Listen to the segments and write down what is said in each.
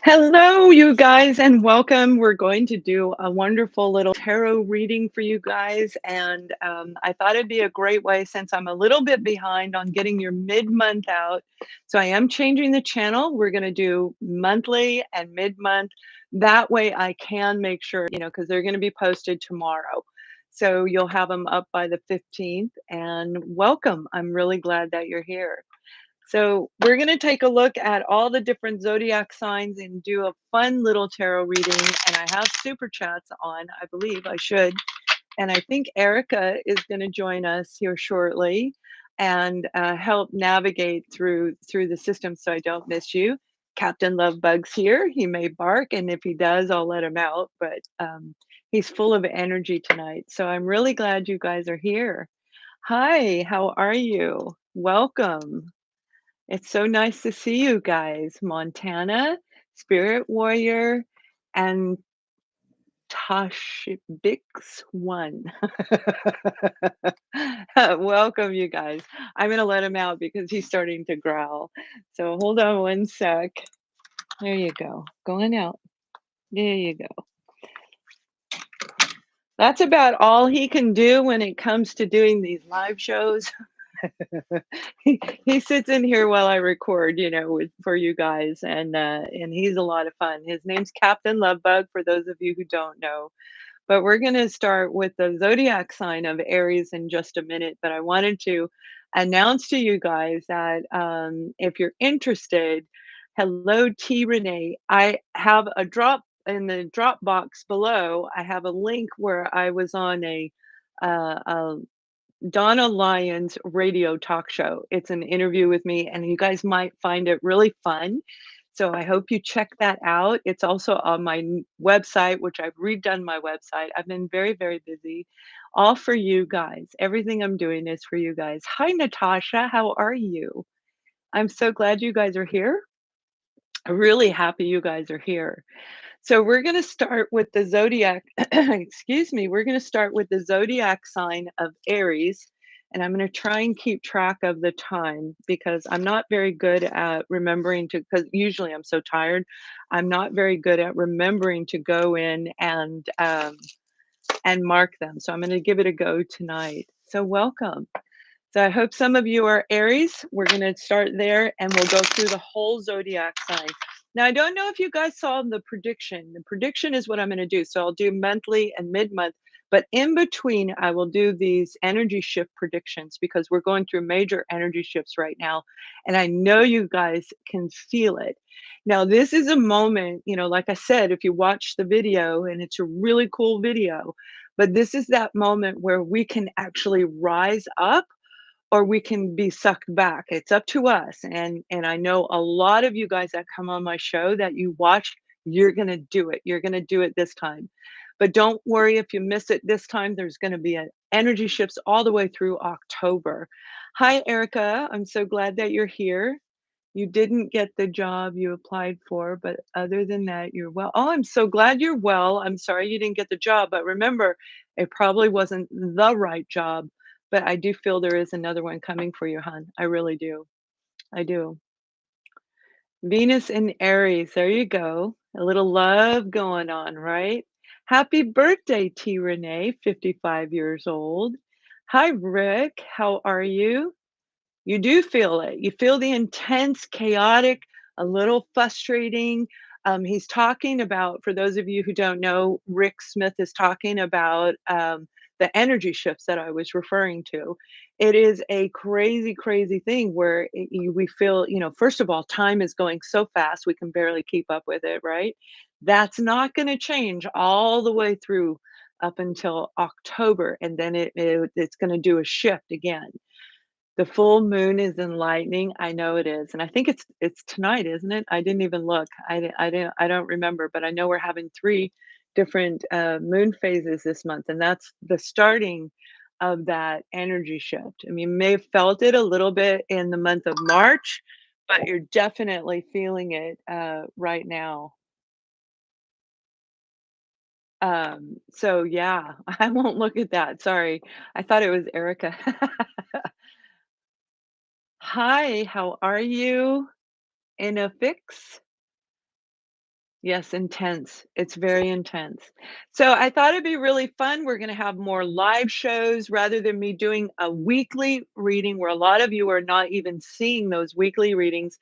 Hello, you guys, and welcome. We're going to do a wonderful little tarot reading for you guys. And I thought it'd be a great way since I'm a little bit behind on getting your mid month out. So I am changing the channel. We're going to do monthly and mid month. That way I can make sure, because they're going to be posted tomorrow. So you'll have them up by the 15th. And welcome. I'm really glad that you're here. So we're going to take a look at all the different zodiac signs and do a fun little tarot reading. And I have super chats on, I believe I should. And I think Erica is going to join us here shortly and help navigate through the system so I don't miss you. Captain Lovebug's here. He may bark, and if he does, I'll let him out. But he's full of energy tonight. So I'm really glad you guys are here. Hi, how are you? Welcome. It's so nice to see you guys. Montana, Spirit Warrior, and Tosh Bix1. Welcome, you guys. I'm going to let him out because he's starting to growl. So hold on one sec. There you go. Going out. There you go. That's about all he can do when it comes to doing these live shows. He sits in here while I record, for you guys, and he's a lot of fun. His name's Captain Lovebug, for those of you who don't know. But we're going to start with the zodiac sign of Aries in just a minute. But I wanted to announce to you guys that if you're interested, hello T Renee. I have a drop in the drop box below. I have a link where I was on a Donna Lyons radio talk show. It's an interview with me, and you guys might find it really fun. So I hope you check that out. It's also on my website, which I've redone my website. I've been very, very busy. All for you guys. Everything I'm doing is for you guys. Hi, Natasha. How are you? I'm so glad you guys are here. I'm really happy you guys are here. So we're going to start with the zodiac. Excuse me. We're going to start with the zodiac sign of Aries. And I'm going to try and keep track of the time because I'm not very good at remembering to, because usually I'm so tired. I'm not very good at remembering to go in and mark them. So I'm going to give it a go tonight. So welcome. So I hope some of you are Aries. We're going to start there and we'll go through the whole zodiac sign. Now, I don't know if you guys saw the prediction. The prediction is what I'm going to do. So I'll do monthly and mid month, but in between, I will do these energy shift predictions because we're going through major energy shifts right now. And I know you guys can feel it. Now, this is a moment, like I said, if you watch the video, and it's a really cool video, but this is that moment where we can actually rise up or we can be sucked back. It's up to us. And I know a lot of you guys that come on my show that you watch, you're going to do it. You're going to do it this time. But don't worry if you miss it this time. There's going to be an energy shifts all the way through October. Hi, Erica. I'm so glad that you're here. You didn't get the job you applied for, but other than that, you're well. Oh, I'm so glad you're well. I'm sorry you didn't get the job, but remember, it probably wasn't the right job, but I do feel there is another one coming for you, hon. I really do. I do. Venus in Aries. There you go. A little love going on, right? Happy birthday, T. Renee, 55 years old. Hi, Rick. How are you? You do feel it. You feel the intense, chaotic, a little frustrating. He's talking about, for those of you who don't know, Rick Smith is talking about the energy shifts that I was referring to. It is a crazy, crazy thing where we feel, first of all, time is going so fast, we can barely keep up with it, right? That's not going to change all the way through up until October. And then it's going to do a shift again. The full moon is enlightening. I know it is, and I think it's tonight, isn't it? I didn't even look. I don't remember, but I know we're having 3 different, moon phases this month, and that's the starting of that energy shift. I mean, you may have felt it a little bit in the month of March, but you're definitely feeling it, right now. So yeah, I won't look at that, sorry. I thought it was Erica. Hi, how are you? In a fix? Yes, intense. It's very intense. So I thought it'd be really fun. We're going to have more live shows rather than me doing a weekly reading where a lot of you are not even seeing those weekly readings.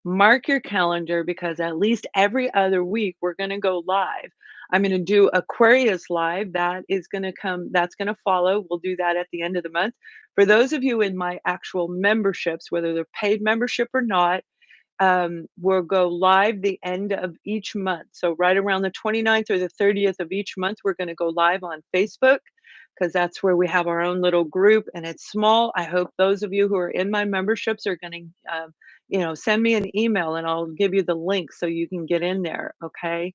Mark your calendar because at least every other week we're going to go live. I'm going to do Aquarius live. That is going to come, that's going to follow. We'll do that at the end of the month. For those of you in my actual memberships, whether they're paid membership or not, will go live the end of each month. So right around the 29th or the 30th of each month, we're going to go live on Facebook because that's where we have our own little group and it's small. I hope those of you who are in my memberships are going to, send me an email and I'll give you the link so you can get in there. Okay.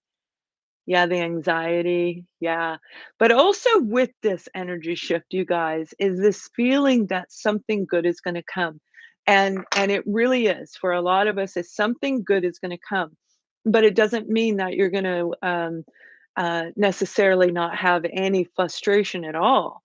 Yeah, the anxiety, yeah. But also with this energy shift, you guys, is this feeling that something good is gonna come. And it really is. For a lot of us, it's something good is gonna come. But it doesn't mean that you're gonna necessarily not have any frustration at all.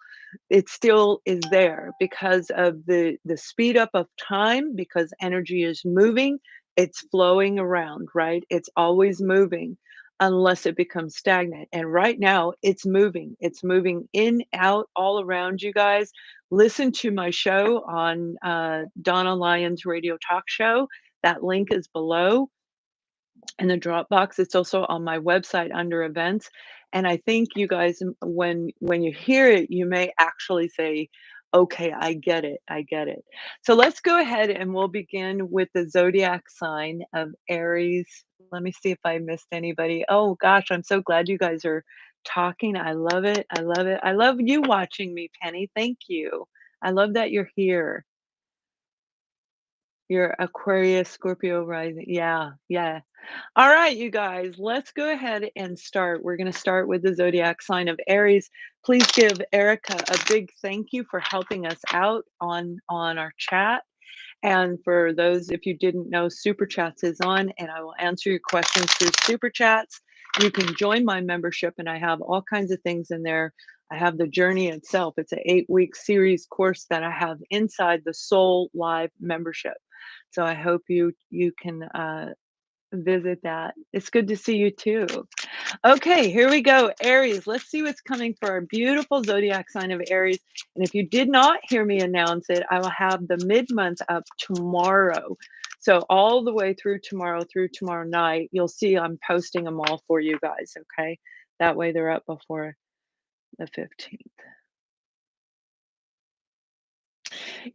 It still is there because of the speed up of time, because energy is moving, it's flowing around, right? It's always moving unless it becomes stagnant. And right now, it's moving. It's moving in, out, all around you guys. Listen to my show on Donna Lyon's radio talk show. That link is below in the Dropbox. It's also on my website under events. And I think you guys, when you hear it, you may actually say, "Okay, I get it. I get it." So let's go ahead and we'll begin with the zodiac sign of Aries. Let me see if I missed anybody. Oh gosh, I'm so glad you guys are talking. I love it. I love it. I love you watching me, Penny. Thank you. I love that you're here. You're Aquarius, Scorpio rising. Yeah, yeah. All right, you guys, let's go ahead and start. We're going to start with the zodiac sign of Aries. Please give Erica a big thank you for helping us out on our chat. And for those, if you didn't know, Super Chats is on, and I will answer your questions through Super Chats. You can join my membership, and I have all kinds of things in there. I have the journey itself. It's an 8-week series course that I have inside the Soul Live membership. So I hope you can visit that. It's good to see you too. Okay, here we go. Aries, let's see what's coming for our beautiful zodiac sign of Aries. And if you did not hear me announce it, I will have the mid-month up tomorrow. So all the way through tomorrow night, you'll see I'm posting them all for you guys, okay? That way they're up before the 15th.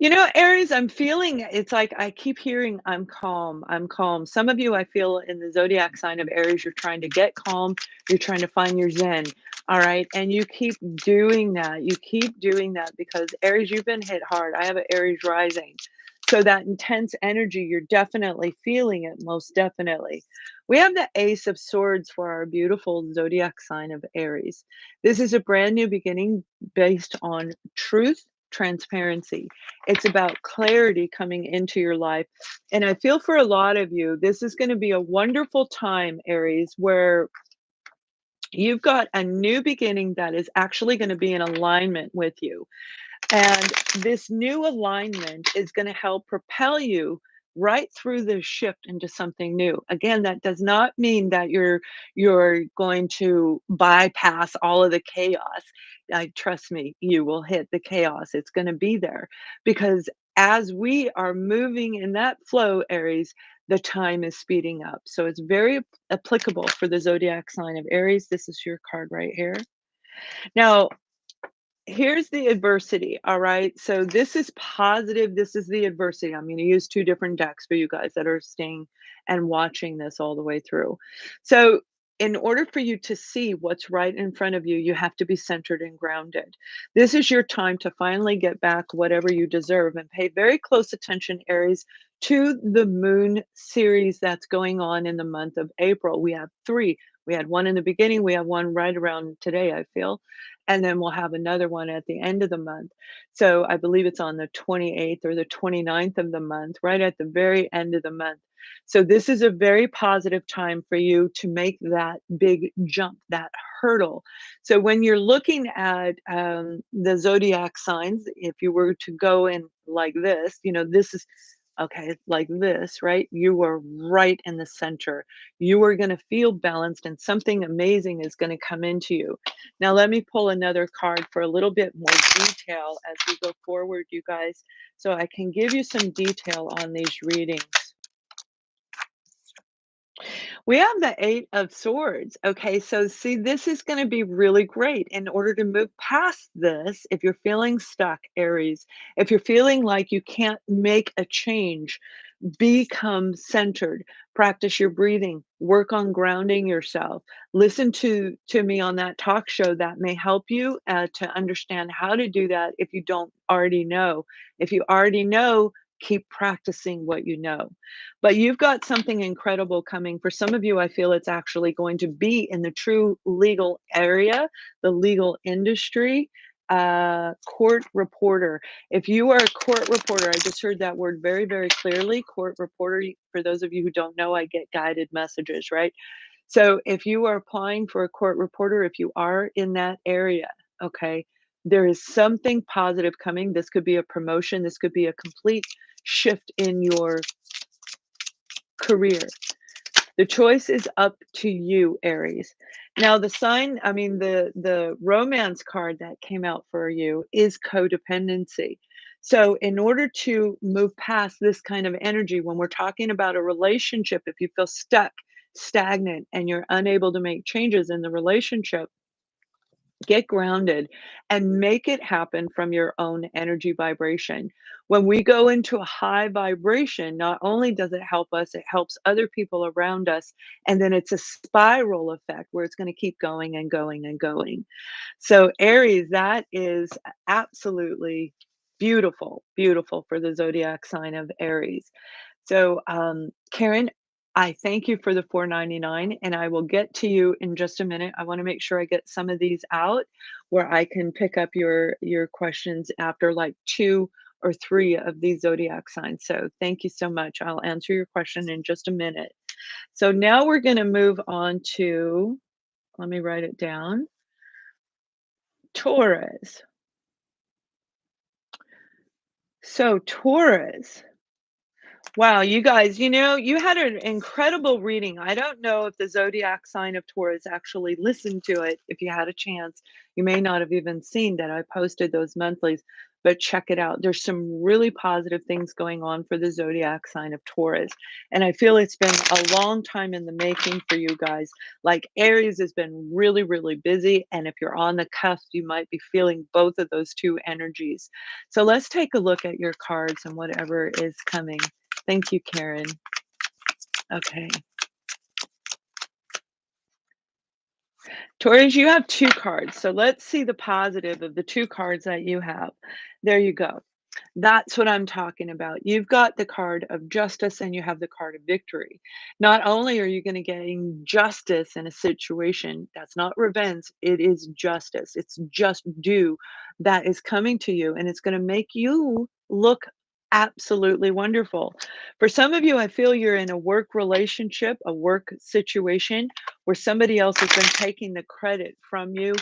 You know, Aries, I'm feeling it's like I keep hearing I'm calm. I'm calm. Some of you I feel in the zodiac sign of Aries, you're trying to get calm, you're trying to find your zen. All right. And you keep doing that. You keep doing that because Aries, you've been hit hard. I have an Aries rising. So that intense energy, you're definitely feeling it, most definitely. We have the Ace of Swords for our beautiful zodiac sign of Aries. This is a brand new beginning based on truth, transparency. It's about clarity coming into your life. And I feel for a lot of you, this is going to be a wonderful time, Aries, where you've got a new beginning that is actually going to be in alignment with you. And this new alignment is going to help propel you right through the shift into something new. Again, that does not mean that you're going to bypass all of the chaos. I trust me, you will hit the chaos. It's going to be there because as we are moving in that flow, Aries, the time is speeding up. So it's very applicable for the zodiac sign of Aries. This is your card right here. Now, here's the adversity, all right? So this is positive, this is the adversity. I'm gonna use 2 different decks for you guys that are staying and watching this all the way through. So in order for you to see what's right in front of you, you have to be centered and grounded. This is your time to finally get back whatever you deserve and pay very close attention, Aries, to the moon series that's going on in the month of April. We have 3. We had 1 in the beginning, we have 1 right around today, I feel, and then we'll have another one at the end of the month. So I believe it's on the 28th or the 29th of the month, right at the very end of the month. So this is a very positive time for you to make that big jump, that hurdle. So when you're looking at the zodiac signs, if you were to go in like this, this is okay, like this, right? You are right in the center. You are going to feel balanced and something amazing is going to come into you. Now, let me pull another card for a little bit more detail as we go forward, you guys, so I can give you some detail on these readings. We have the 8 of Swords. Okay, so see, this is going to be really great. In order to move past this, if you're feeling stuck, Aries, if you're feeling like you can't make a change, become centered, practice your breathing, work on grounding yourself, listen to me on that talk show that may help you to understand how to do that if you don't already know. If you already know, keep practicing what you know. But you've got something incredible coming. For some of you, I feel it's actually going to be in the true legal area, the legal industry, court reporter. If you are a court reporter, I just heard that word very, very clearly. Court reporter, for those of you who don't know, I get guided messages, right? So if you are applying for a court reporter, if you are in that area, okay, there is something positive coming. This could be a promotion, this could be a complete shift in your career. The choice is up to you, Aries. Now, the sign, I mean, the romance card that came out for you is codependency. So, in order to move past this kind of energy, when we're talking about a relationship, if you feel stuck, stagnant, and you're unable to make changes in the relationship, get grounded and make it happen from your own energy vibration. When we go into a high vibration, not only does it help us, it helps other people around us. And then it's a spiral effect where it's going to keep going and going and going. So, Aries, that is absolutely beautiful, beautiful for the zodiac sign of Aries. So, Karen, I thank you for the 4.99, and I will get to you in just a minute. I want to make sure I get some of these out where I can pick up your questions after like 2 or 3 of these zodiac signs. So, thank you so much. I'll answer your question in just a minute. So, now we're going to move on to, let me write it down, Taurus. So, Taurus. Wow, you guys, you had an incredible reading. I don't know if the zodiac sign of Taurus actually listened to it. If you had a chance, you may not have even seen that I posted those monthlies, but check it out. There's some really positive things going on for the zodiac sign of Taurus. And I feel it's been a long time in the making for you guys. Like Aries has been really, really busy. And if you're on the cusp, you might be feeling both of those two energies. So let's take a look at your cards and whatever is coming. Thank you, Karen. Okay. Taurus, you have 2 cards. So let's see the positive of the 2 cards that you have. There you go. That's what I'm talking about. You've got the card of justice and you have the card of victory. Not only are you going to gain justice in a situation, that's not revenge, it is justice. It's just due that is coming to you and it's going to make you look absolutely wonderful. For some of you, I feel you're in a work relationship, a work situation where somebody else has been taking the credit from you.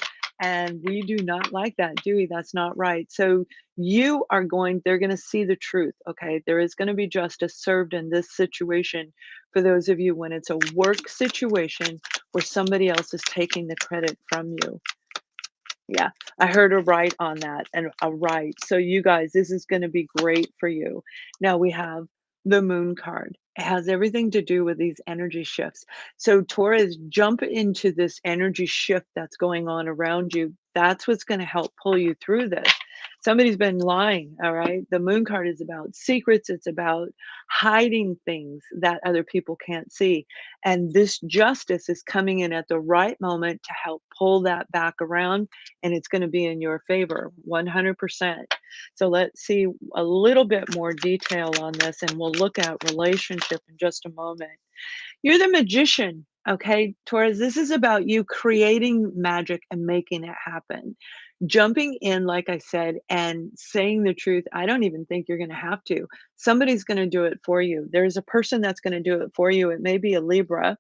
And we do not like that, do we? That's not right. So they're going to see the truth. Okay. There is going to be justice served in this situation for those of you when it's a work situation where somebody else is taking the credit from you. Yeah, I heard a right on that and a right. So you guys, this is going to be great for you. Now we have the moon card. It has everything to do with these energy shifts. So Taurus, jump into this energy shift that's going on around you. That's what's going to help pull you through this. Somebody's been lying, all right? The moon card is about secrets. It's about hiding things that other people can't see. And this justice is coming in at the right moment to help pull that back around and it's going to be in your favor 100%. So let's see a little bit more detail on this and we'll look at relationship in just a moment. You're the magician, okay, Taurus. This is about you creating magic and making it happen. Jumping in, like I said, and saying the truth. I don't even think you're going to have to. Somebody's going to do it for you. There's a person that's going to do it for you. It may be a Libra,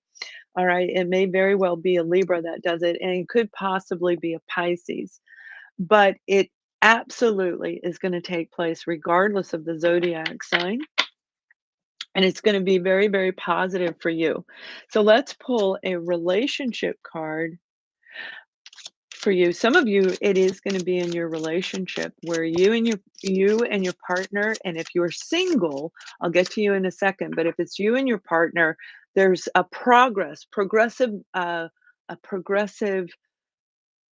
all right? It may very well be a Libra that does it, and it could possibly be a Pisces, but it absolutely is going to take place regardless of the zodiac sign. and it's going to be very, very positive for you. So let's pull a relationship card for you. Some of you, it is going to be in your relationship where you and your partner, and if you're single, I'll get to you in a second, but if it's you and your partner, there's a progressive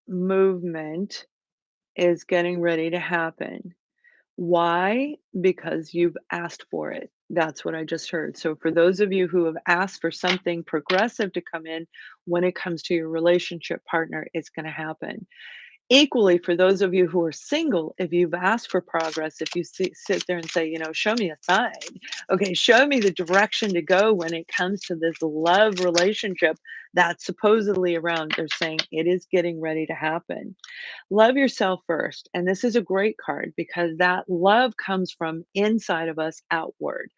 movement is getting ready to happen. Why? Because you've asked for it. That's what I just heard. So, for those of you who have asked for something progressive to come in when it comes to your relationship partner, it's going to happen. Equally, for those of you who are single, if you've asked for progress, if you sit there and say, show me a sign, okay, show me the direction to go when it comes to this love relationship that's supposedly around, they're saying it is getting ready to happen. Love yourself first. And this is a great card because that love comes from inside of us outward.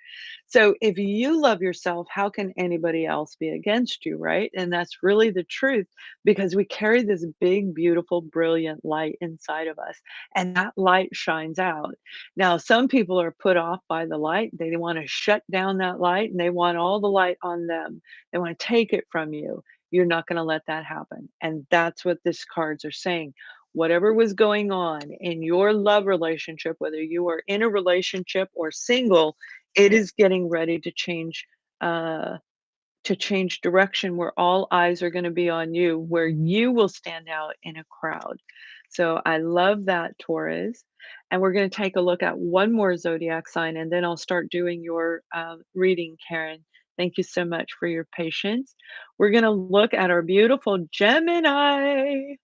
So if you love yourself, how can anybody else be against you, right? And that's really the truth because we carry this big, beautiful, brilliant light inside of us, and that light shines out. Now, some people are put off by the light. They want to shut down that light and they want all the light on them. They want to take it from you. You're not going to let that happen. And that's what these cards are saying. Whatever was going on in your love relationship, whether you are in a relationship or single, it is getting ready uh, to change direction where all eyes are going to be on you, where you will stand out in a crowd. So I love that, Taurus. And we're going to take a look at one more zodiac sign, and then I'll start doing your reading, Karen. Thank you so much for your patience. We're going to look at our beautiful Gemini.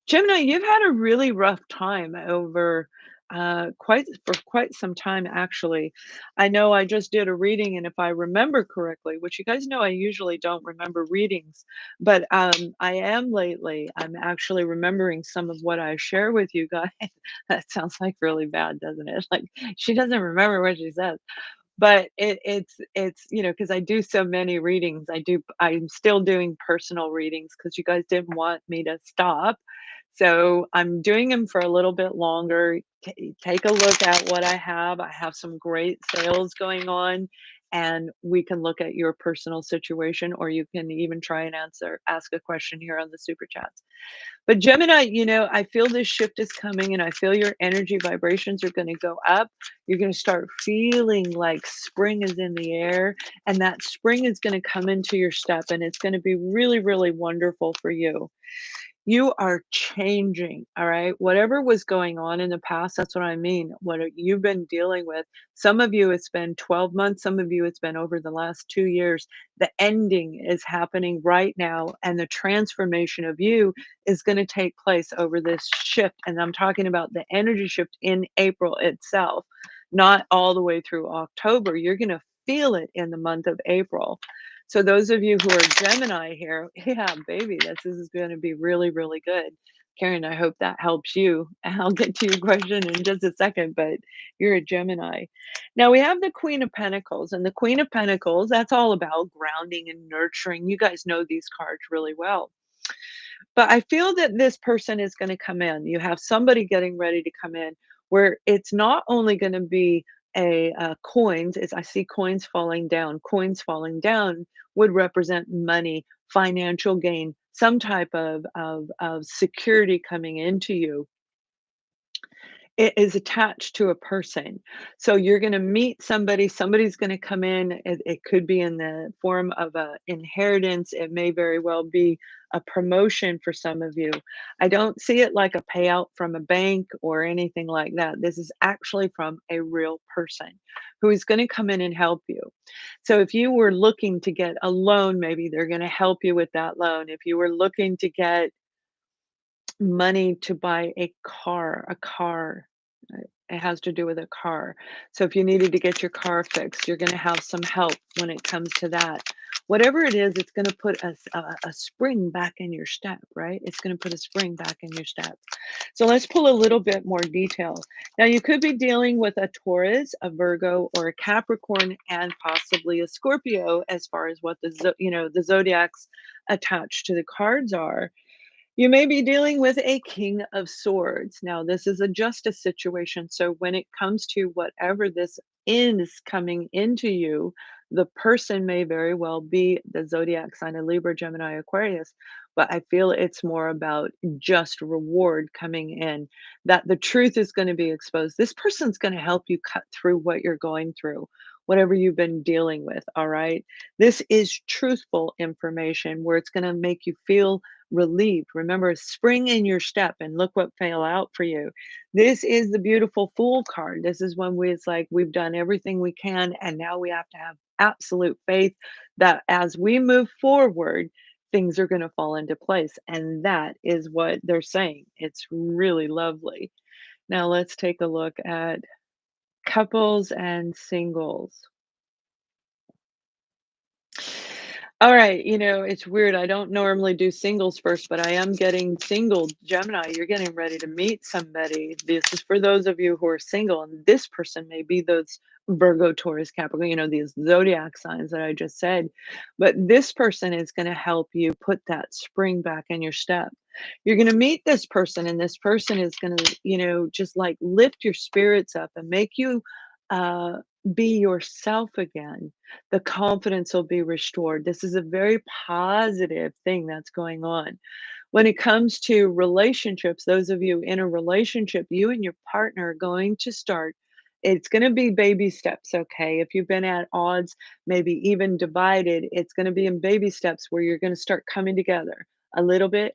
Gemini, you've had a really rough time over quite some time, actually. I know I just did a reading, and if I remember correctly, which you guys know I usually don't remember readings, but I am lately. I'm actually remembering some of what I share with you guys. That sounds like really bad, doesn't it? Like she doesn't remember what she says. But it's because I do so many readings. I'm still doing personal readings because you guys didn't want me to stop. So I'm doing them for a little bit longer. Take a look at what I have. I have some great sales going on, and we can look at your personal situation, or you can even try and ask a question here on the super chats. But Gemini, I feel this shift is coming and I feel your energy vibrations are going to go up. You're going to start feeling like spring is in the air, and that spring is going to come into your step, and it's going to be really, really wonderful for you. You are changing, all right? Whatever was going on in the past, that's what I mean. You've been dealing with. Some of you, it's been 12 months. Some of you, it's been over the last 2 years. The ending is happening right now, and the transformation of you is going to take place over this shift. And I'm talking about the energy shift in April itself, not all the way through October. You're going to feel it in the month of April. So those of you who are Gemini here, yeah, baby, this is going to be really, really good. Karen, I hope that helps you. And I'll get to your question in just a second, but you're a Gemini. Now we have the Queen of Pentacles, and the Queen of Pentacles, that's all about grounding and nurturing. You guys know these cards really well. But I feel that this person is going to come in. You have somebody getting ready to come in where it's not only going to be coins. As I see coins falling down. Coins falling down would represent money, financial gain, some type of security coming into you. It is attached to a person. So you're gonna meet somebody, somebody's gonna come in. It could be in the form of a inheritance. It may very well be a promotion for some of you. I don't see it like a payout from a bank or anything like that. This is actually from a real person who is gonna come in and help you. So if you were looking to get a loan, maybe they're gonna help you with that loan. If you were looking to get money to buy a car. It has to do with a car. So if you needed to get your car fixed, you're gonna have some help when it comes to that. Whatever it is, it's gonna put a spring back in your step, right? It's gonna put a spring back in your step. So let's pull a little bit more detail. Now you could be dealing with a Taurus, a Virgo, or a Capricorn, and possibly a Scorpio as far as what the zodiacs attached to the cards are. You may be dealing with a King of Swords. Now, this is a justice situation. So, when it comes to whatever this is coming into you. The person may very well be the zodiac sign of Libra, Gemini, Aquarius, but I feel it's more about just reward coming in, that the truth is going to be exposed. This person's going to help you cut through what you're going through, whatever you've been dealing with. All right. This is truthful information where it's going to make you feel relieved. Remember, spring in your step and look what fell out for you. This is the beautiful Fool card. This is when it's like we've done everything we can, and now we have to have absolute faith that as we move forward, things are going to fall into place. And that is what they're saying. It's really lovely. Now let's take a look at couples and singles. All right, it's weird. I don't normally do singles first, but I am getting single. Gemini, you're getting ready to meet somebody. This is for those of you who are single, and this person may be those Virgo, Taurus, Capricorn, these zodiac signs that I just said. But this person is going to help you put that spring back in your step. You're going to meet this person, and this person is going to, just like lift your spirits up and make you uh, be yourself again. The confidence will be restored. This is a very positive thing that's going on. When it comes to relationships, those of you in a relationship, you and your partner are going to start. It's going to be baby steps, okay? If you've been at odds, maybe even divided, it's going to be in baby steps where you're going to start coming together a little bit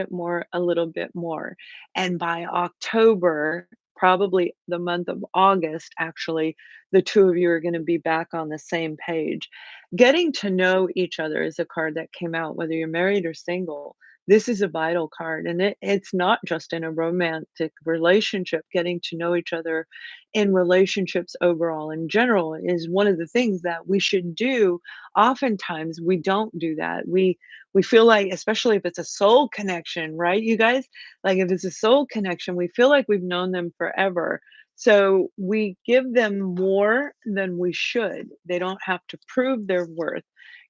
more, a little bit more. And by October, probably the month of August, actually, the two of you are going to be back on the same page. Getting to know each other is a card that came out, whether you're married or single. This is a vital card, and it's not just in a romantic relationship. Getting to know each other in relationships overall in general is one of the things that we should do. Oftentimes, we don't do that. We feel like, especially if it's a soul connection, right, you guys? Like if it's a soul connection, we feel like we've known them forever. So we give them more than we should. They don't have to prove their worth.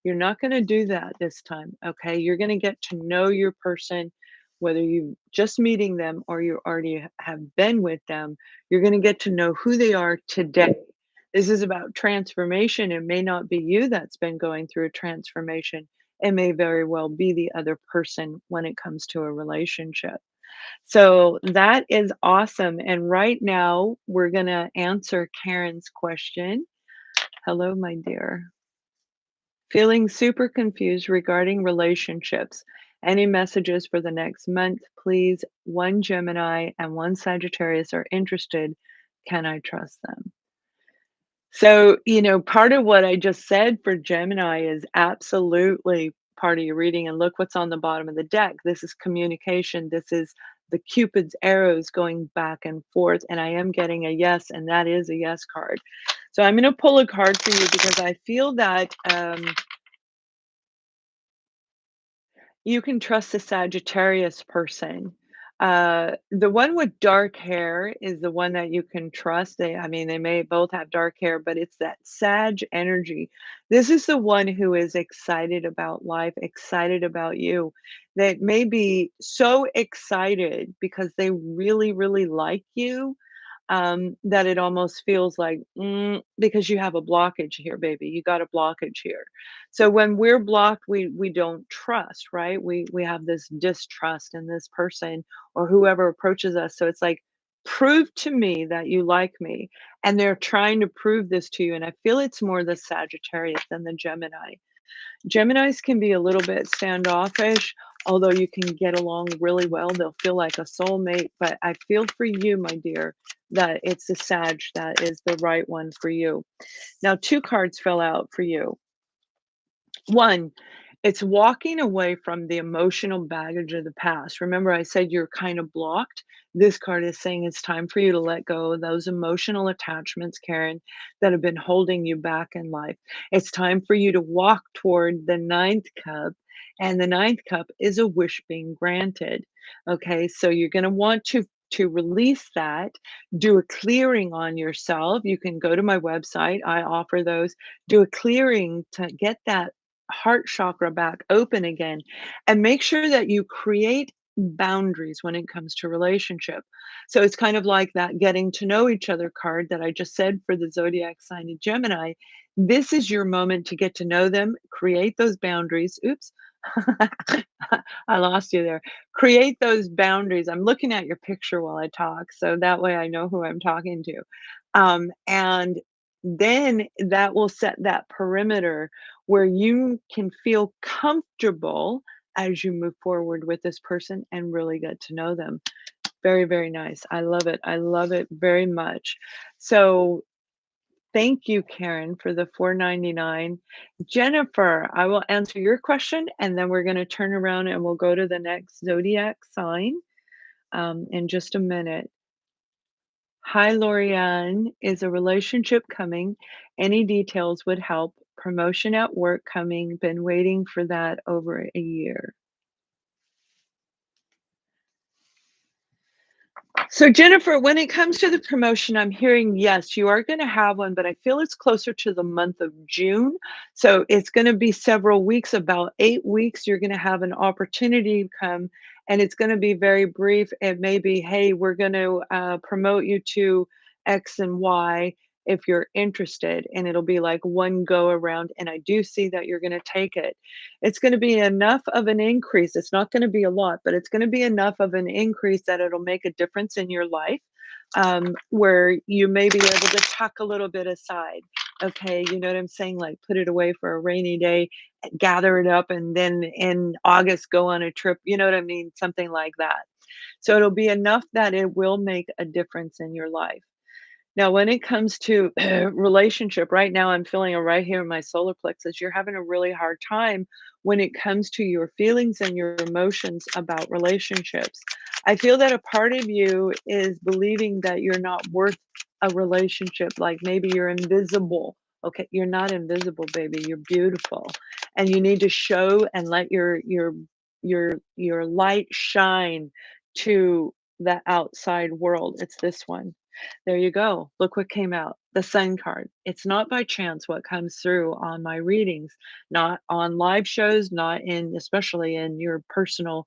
You're not going to do that this time. Okay. You're going to get to know your person, whether you just meeting them or you already have been with them. You're going to get to know who they are today. This is about transformation. It may not be you that's been going through a transformation. It may very well be the other person when it comes to a relationship. So that is awesome. And right now, we're going to answer Karen's question. Hello, my dear. Feeling super confused regarding relationships. Any messages for the next month, please? One Gemini and one Sagittarius are interested. Can I trust them? So, part of what I just said for Gemini is absolutely part of your reading. And look what's on the bottom of the deck. This is communication. This is the Cupid's arrows going back and forth. And I am getting a yes, and that is a yes card. So I'm going to pull a card for you because I feel that you can trust the Sagittarius person. The one with dark hair is the one that you can trust. They may both have dark hair, but it's that Sag energy. This is the one who is excited about life, excited about you. That may be so excited because they really, really like you, that it almost feels like, because you have a blockage here, baby. You got a blockage here. So when we're blocked, we don't trust, right? We have this distrust in this person or whoever approaches us. So it's like, prove to me that you like me. And they're trying to prove this to you. And I feel it's more the Sagittarius than the Gemini. Geminis can be a little bit standoffish, although you can get along really well. They'll feel like a soulmate, but I feel for you, my dear, that it's the Sag that is the right one for you. Now, two cards fell out for you. One, it's walking away from the emotional baggage of the past. Remember, I said you're kind of blocked. This card is saying it's time for you to let go of those emotional attachments, Karen, that have been holding you back in life. It's time for you to walk toward the ninth cup. And the ninth cup is a wish being granted. Okay, so you're going to want to release that, do a clearing on yourself. You can go to my website. I offer those. Do a clearing to get that heart chakra back open again, and make sure that you create boundaries when it comes to relationship. So it's kind of like that getting to know each other card that I just said for the zodiac sign of Gemini. This is your moment to get to know them, create those boundaries. Oops. I lost you there. Create those boundaries. I'm looking at your picture while I talk, so that way I know who I'm talking to. And then that will set that perimeter where you can feel comfortable as you move forward with this person and really get to know them. Very, very nice. I love it. I love it very much. So thank you, Karen, for the 4.99. Jennifer, I will answer your question and then we're going to turn around and we'll go to the next zodiac sign in just a minute. Hi, Lorianne. Is a relationship coming? Any details would help. Promotion at work coming. Been waiting for that over a year. So, Jennifer, when it comes to the promotion, I'm hearing yes, you are going to have one, but I feel it's closer to the month of June. So, it's going to be several weeks, about 8 weeks. You're going to have an opportunity to come, and it's going to be very brief. It may be, hey, we're going to promote you to X and Y if you're interested, and it'll be like one go around. And I do see that you're going to take it. It's gonna be enough of an increase, it's not gonna be a lot, but it's gonna be enough of an increase that it'll make a difference in your life, where you may be able to tuck a little bit aside, okay, you know what I'm saying? Like, put it away for a rainy day, gather it up, and then in August, go on a trip, you know what I mean? Something like that. So it'll be enough that it will make a difference in your life. Now, when it comes to relationship, right now I'm feeling it right here in my solar plexus. You're having a really hard time when it comes to your feelings and your emotions about relationships. I feel that a part of you is believing that you're not worth a relationship, like maybe you're invisible. Okay, you're not invisible, baby. You're beautiful. And you need to show and let your light shine to the outside world. It's this one. There you go. Look what came out. The Sun card. It's not by chance what comes through on my readings, not on live shows, not in especially in your personal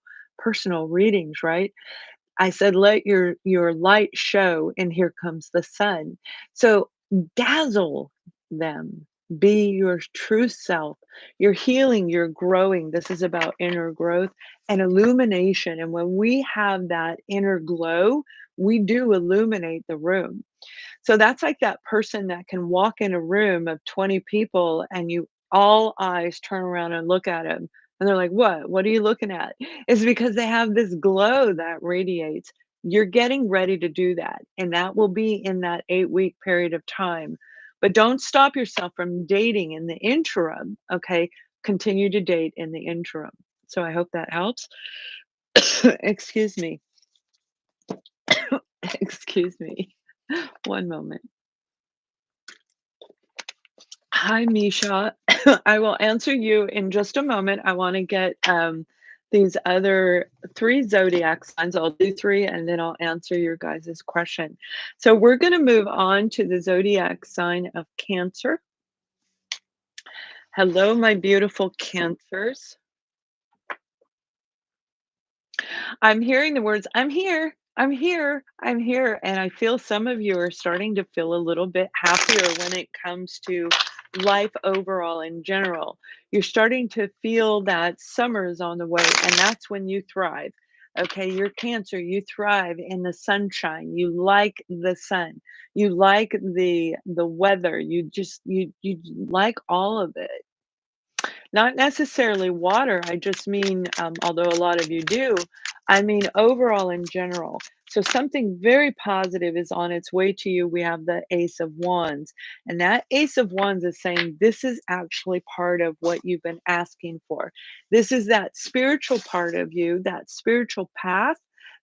readings, right? I said let your light show and here comes the sun. So dazzle them. Be your true self. You're healing, you're growing. This is about inner growth and illumination. And when we have that inner glow, we do illuminate the room. So that's like that person that can walk in a room of 20 people and you all eyes turn around and look at him. And they're like, "What? What are you looking at?" It's because they have this glow that radiates. You're getting ready to do that. And that will be in that 8-week period of time. But don't stop yourself from dating in the interim. Okay. Continue to date in the interim. So I hope that helps. Excuse me. Excuse me. One moment. Hi, Misha. I will answer you in just a moment. I want to get these other three zodiac signs. I'll do three and then I'll answer your guys' question. So we're going to move on to the zodiac sign of Cancer. Hello, my beautiful Cancers. I'm hearing the words, I'm here, I'm here, I'm here. And I feel some of you are starting to feel a little bit happier when it comes to life overall in general. You're starting to feel that summer is on the way, and that's when you thrive. Okay, you're Cancer, you thrive in the sunshine. You like the sun. You like the weather. You like all of it. Not necessarily water, I just mean, although a lot of you do, I mean overall in general. So something very positive is on its way to you. We have the Ace of Wands, and that Ace of Wands is saying this is actually part of what you've been asking for. This is that spiritual part of you, that spiritual path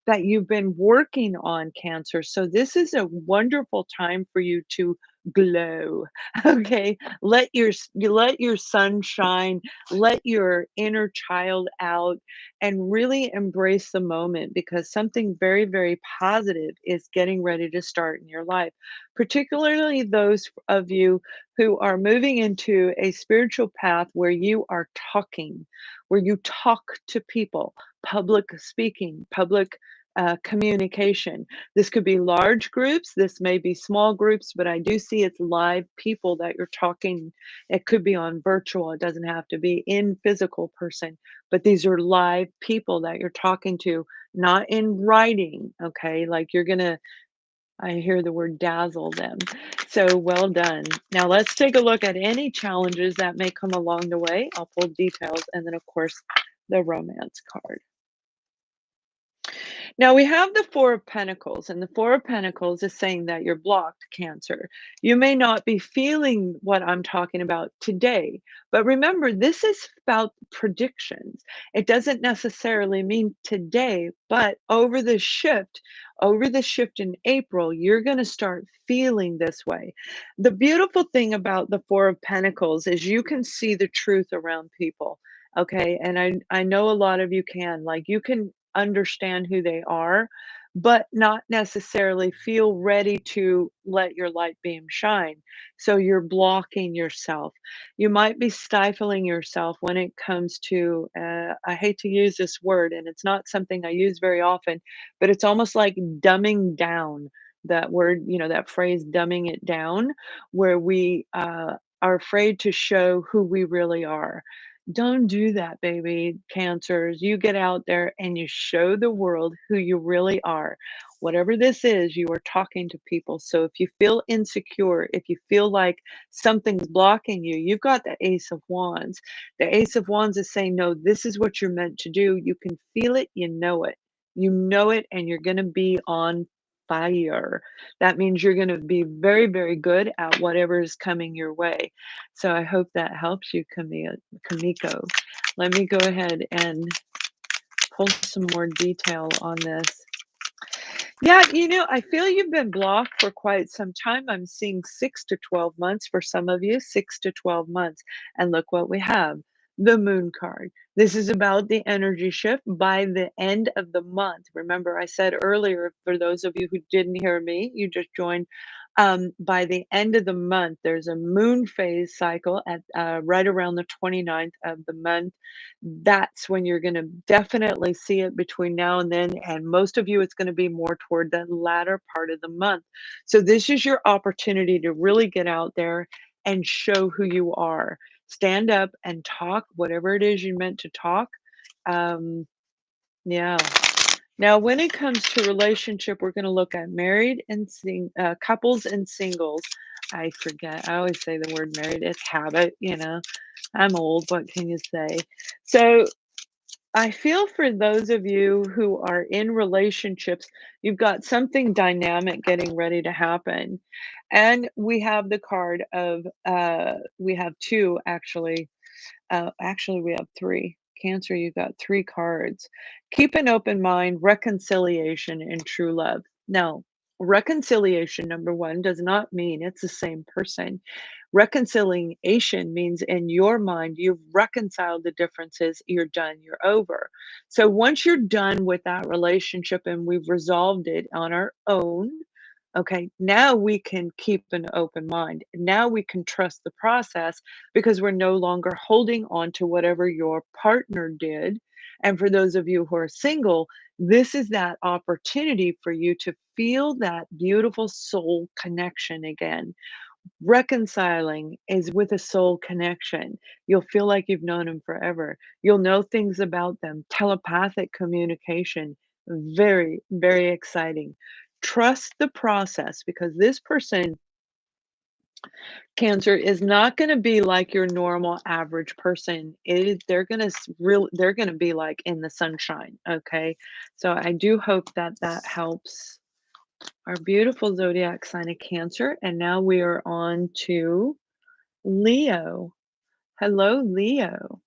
that you've been working on, Cancer. So this is a wonderful time for you to glow. Okay, let your sun shine, let your inner child out, and really embrace the moment, because something very, very positive is getting ready to start in your life, particularly those of you who are moving into a spiritual path where you are talking, where you talk to people, public speaking, public communication. This could be large groups, this may be small groups, but I do see it's live people that you're talking. It could be on virtual, it doesn't have to be in physical person, but these are live people that you're talking to, not in writing, okay? Like you're gonna, I hear the word dazzle them. So well done. Now let's take a look at any challenges that may come along the way. I'll pull details and then, of course, the romance card. Now we have the Four of Pentacles, and the Four of Pentacles is saying that you're blocked, Cancer. You may not be feeling what I'm talking about today, but remember, this is about predictions. It doesn't necessarily mean today, but over the shift in April, you're going to start feeling this way. The beautiful thing about the Four of Pentacles is you can see the truth around people. Okay. And I know a lot of you can, like, you can understand who they are, but not necessarily feel ready to let your light beam shine. So you're blocking yourself. You might be stifling yourself when it comes to, I hate to use this word, and it's not something I use very often, but it's almost like dumbing down. That word, that phrase, dumbing it down, where we are afraid to show who we really are. Don't do that, baby, Cancers. You get out there and you show the world who you really are. Whatever this is, you are talking to people. So if you feel insecure, if you feel like something's blocking you, you've got the Ace of Wands. The Ace of Wands is saying, no, this is what you're meant to do. You can feel it, you know it. You know it, and you're going to be on fire. That means you're going to be very, very good at whatever is coming your way. So I hope that helps you, Kamiko. Let me go ahead and pull some more detail on this. Yeah, I feel you've been blocked for quite some time. I'm seeing 6 to 12 months for some of you, 6 to 12 months. And look what we have, the Moon card. This is about the energy shift by the end of the month. Remember, I said earlier, for those of you who didn't hear me, you just joined. By the end of the month, there's a moon phase cycle at right around the 29th of the month. That's when you're going to definitely see it between now and then. And most of you, it's going to be more toward the latter part of the month. So this is your opportunity to really get out there and show who you are. Stand up and talk, whatever it is you meant to talk. Yeah. Now, when it comes to relationship, we're going to look at married and couples and singles. I forget. I always say the word married. It's habit. I'm old. What can you say? So I feel for those of you who are in relationships, you've got something dynamic getting ready to happen. And we have the card of, we have two actually. Actually, we have three. Cancer, you got three cards. Keep an open mind, reconciliation, and true love. Now, reconciliation, number one, does not mean it's the same person. Reconciliation means in your mind, you've reconciled the differences, you're done, you're over. So once you're done with that relationship and we've resolved it on our own, okay, now we can keep an open mind. Now we can trust the process because we're no longer holding on to whatever your partner did. And for those of you who are single, this is that opportunity for you to feel that beautiful soul connection again. Reconciling is with a soul connection. You'll feel like you've known them forever. You'll know things about them. Telepathic communication. Very, very exciting. Trust the process because this person, Cancer, is not going to be like your normal average person. They're going to be like in the sunshine. Okay. So I do hope that that helps our beautiful zodiac sign of Cancer. And now we are on to Leo. Hello, Leo.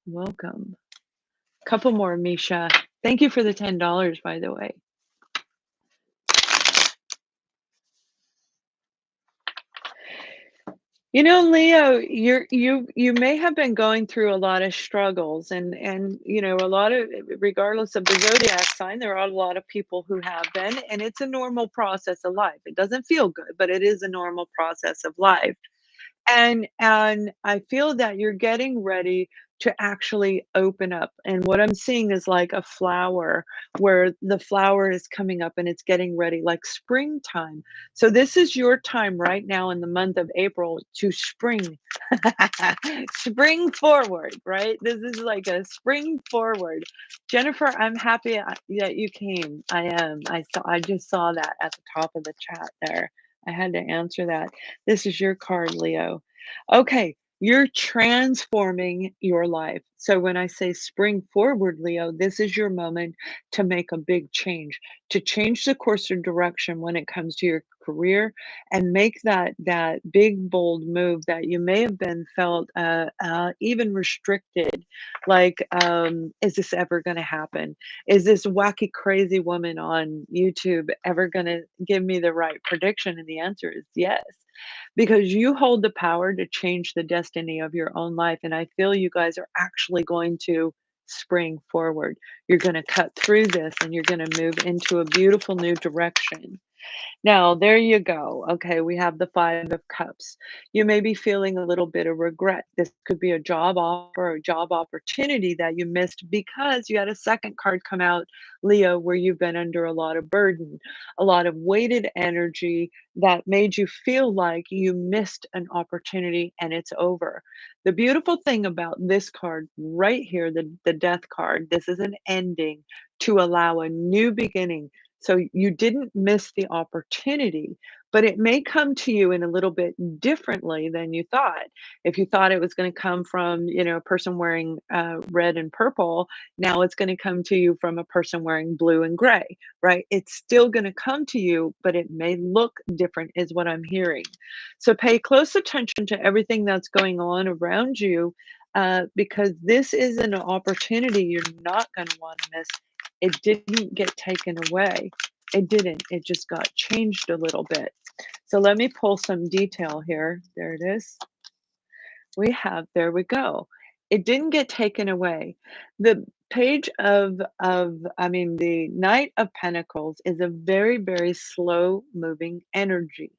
Welcome. Couple more, Misha. Thank you for the $10, by the way. You know, Leo, you may have been going through a lot of struggles and you know, a lot of regardless of the zodiac sign, there are a lot of people who have been, and it's a normal process of life. It doesn't feel good, but it is a normal process of life. And I feel that you're getting ready to actually open up, and what I'm seeing is like a flower where the flower is coming up and it's getting ready, like springtime. So this is your time right now in the month of April to spring. Spring forward, right? This is like a spring forward. Jennifer, I'm happy that you came. I am. I just saw that at the top of the chat there. I had to answer that. This is your card, Leo. Okay, you're transforming your life. So when I say spring forward, Leo, this is your moment to make a big change, to change the course or direction when it comes to your career and make that big bold move that you may have been felt even restricted, like is this ever going to happen? Is this wacky crazy woman on YouTube ever going to give me the right prediction? And the answer is yes, because you hold the power to change the destiny of your own life. And I feel you guys are actually going to spring forward. You're going to cut through this and you're going to move into a beautiful new direction. Now, there you go. Okay, we have the 5 of cups. You may be feeling a little bit of regret. This could be a job offer or a job opportunity that you missed because you had a second card come out, Leo, where you've been under a lot of burden, a lot of weighted energy that made you feel like you missed an opportunity and it's over. The beautiful thing about this card right here, the death card, this is an ending to allow a new beginning. So you didn't miss the opportunity, but it may come to you in a little bit differently than you thought. If you thought it was going to come from, you know, a person wearing red and purple, now it's going to come to you from a person wearing blue and gray, right? It's still going to come to you, but it may look different, is what I'm hearing. So pay close attention to everything that's going on around you, because this is an opportunity you're not going to want to miss. It didn't get taken away. It didn't. It just got changed a little bit. So let me pull some detail here. There it is. There we go. It didn't get taken away. The page I mean, the Knight of Pentacles is a very, very slow moving energy.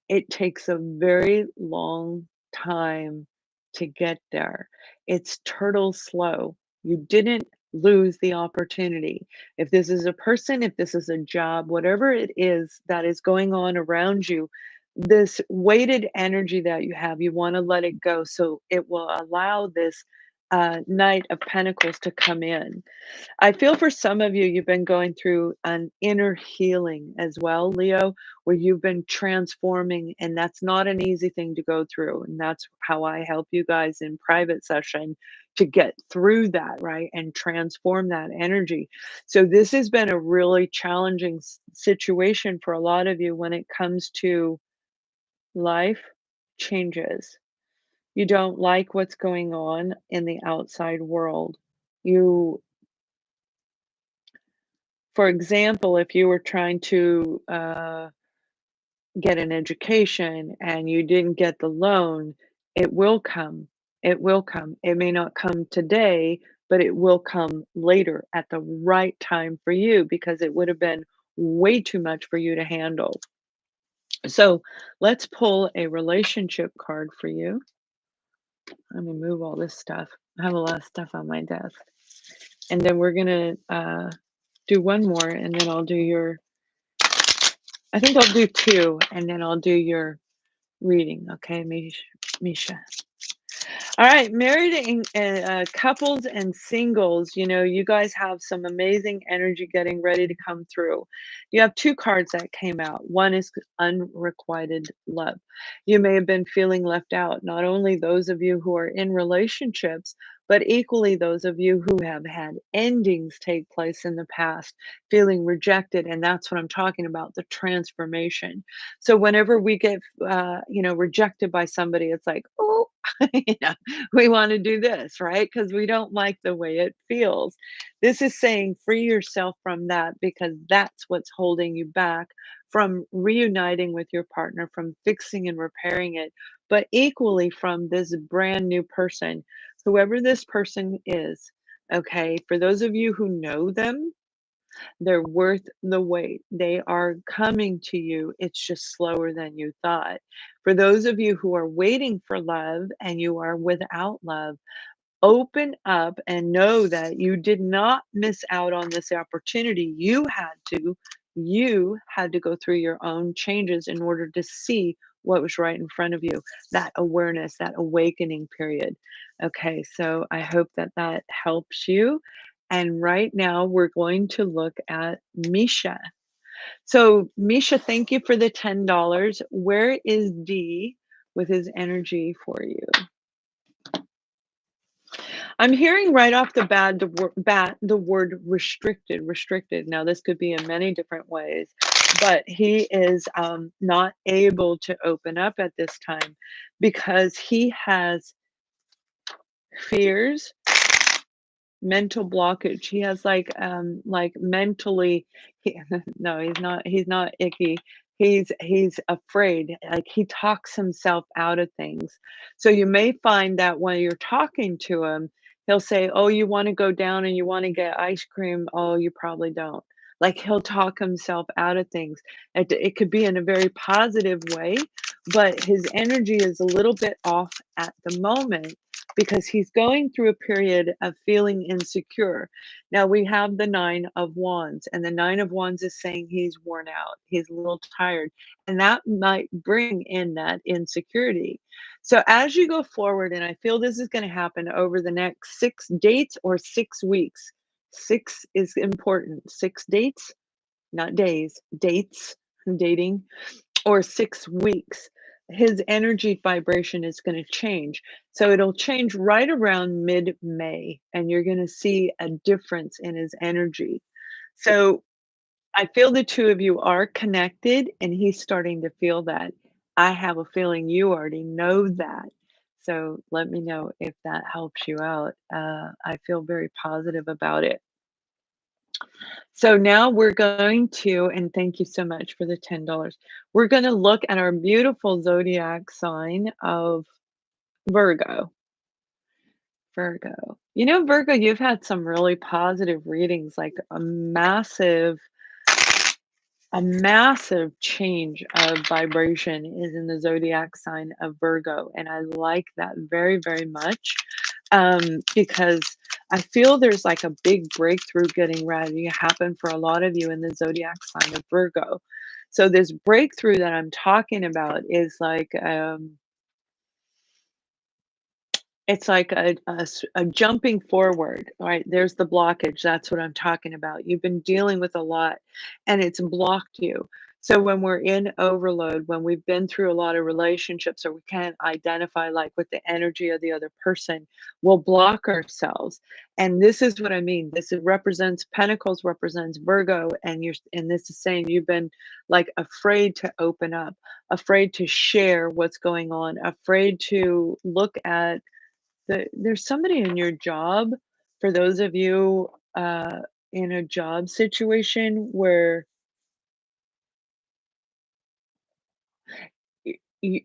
It takes a very long time to get there. It's turtle slow. You didn't lose the opportunity. If this is a person, if this is a job, whatever it is that is going on around you, this weighted energy that you have, you want to let it go so it will allow this Knight of Pentacles to come in. I feel for some of you, you've been going through an inner healing as well, Leo, where you've been transforming, and that's not an easy thing to go through. And that's how I help you guys in private session to get through that, right? And transform that energy. So, this has been a really challenging situation for a lot of you when it comes to life changes. You don't like what's going on in the outside world. You For example, if you were trying to get an education and you didn't get the loan, it will come. It will come. It may not come today, but it will come later at the right time for you because it would have been way too much for you to handle. So let's pull a relationship card for you. Let me move all this stuff. I have a lot of stuff on my desk. And then we're going to do one more and then I'll do your, I think I'll do two and then I'll do your reading. Okay, Misha. All right, married and couples and singles, you know, you guys have some amazing energy getting ready to come through. You have two cards that came out. One is unrequited love. You may have been feeling left out, not only those of you who are in relationships, but equally those of you who have had endings take place in the past, feeling rejected. And that's what I'm talking about, the transformation. So whenever we get, you know, rejected by somebody, it's like, oh, you know, we want to do this, right? Because we don't like the way it feels. This is saying free yourself from that because that's what's holding you back from reuniting with your partner, from fixing and repairing it. but equally from this brand new person, whoever this person is. Okay, for those of you who know them, they're worth the wait. They are coming to you. It's just slower than you thought. For those of you who are waiting for love and you are without love, open up and know that you did not miss out on this opportunity. You had to go through your own changes in order to see what was right in front of you. That awareness, that awakening period. Okay, so I hope that that helps you. And right now we're going to look at Misha. So Misha, thank you for the $10. Where is D with his energy for you? I'm hearing right off the the word restricted, restricted. Now, this could be in many different ways, but he is not able to open up at this time because he has fears, mental blockage. He has like mentally, he, no, he's not icky. He's afraid. Like he talks himself out of things. So you may find that when you're talking to him, he'll say, "Oh, you want to go down and you want to get ice cream? Oh, you probably don't." Like he'll talk himself out of things. It could be in a very positive way, but his energy is a little bit off at the moment because he's going through a period of feeling insecure. Now we have the 9 of Wands, and the 9 of Wands is saying he's worn out, he's a little tired, and that might bring in that insecurity. So as you go forward, and I feel this is going to happen over the next 6 dates or 6 weeks. 6 is important. 6 dates, not days, dates, dating, or 6 weeks, his energy vibration is going to change. So it'll change right around mid-May, and you're going to see a difference in his energy. So I feel the two of you are connected, and he's starting to feel that. I have a feeling you already know that. So let me know if that helps you out. I feel very positive about it. So now we're going to, and thank you so much for the $10. We're going to look at our beautiful zodiac sign of Virgo. Virgo. You know, Virgo, you've had some really positive readings, like a massive change of vibration is in the zodiac sign of Virgo. And I like that very, very much because I feel there's like a big breakthrough getting ready to happen for a lot of you in the zodiac sign of Virgo. So this breakthrough that I'm talking about is like it's like a jumping forward, right? There's the blockage. That's what I'm talking about. You've been dealing with a lot and it's blocked you. So when we're in overload, when we've been through a lot of relationships or we can't identify like with the energy of the other person, we'll block ourselves. And this is what I mean. Represents Pentacles, represents Virgo, and this is saying you've been like afraid to open up, afraid to share what's going on, afraid to look at there's somebody in your job, for those of you in a job situation where y- y-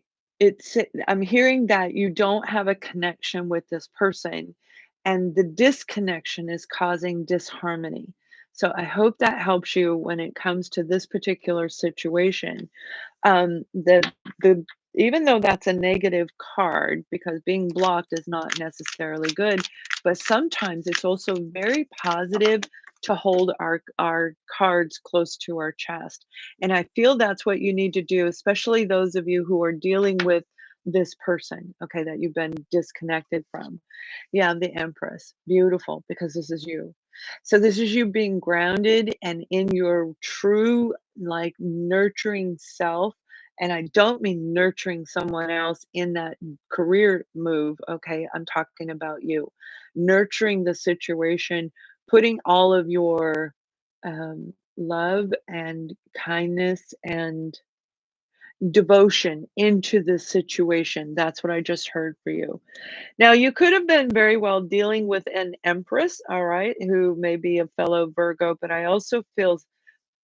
I'm hearing that you don't have a connection with this person, and the disconnection is causing disharmony. So I hope that helps you when it comes to this particular situation. The Even though that's a negative card, because being blocked is not necessarily good, but sometimes it's also very positive to hold our cards close to our chest. And I feel that's what you need to do, especially those of you who are dealing with this person, okay, that you've been disconnected from. Yeah, the Empress. Beautiful, because this is you. So this is you being grounded and in your true, like, nurturing self. And I don't mean nurturing someone else in that career move, okay? I'm talking about you. Nurturing the situation, putting all of your love and kindness and devotion into this situation. That's what I just heard for you. Now, you could have been very well dealing with an Empress, all right, who may be a fellow Virgo, but I also feel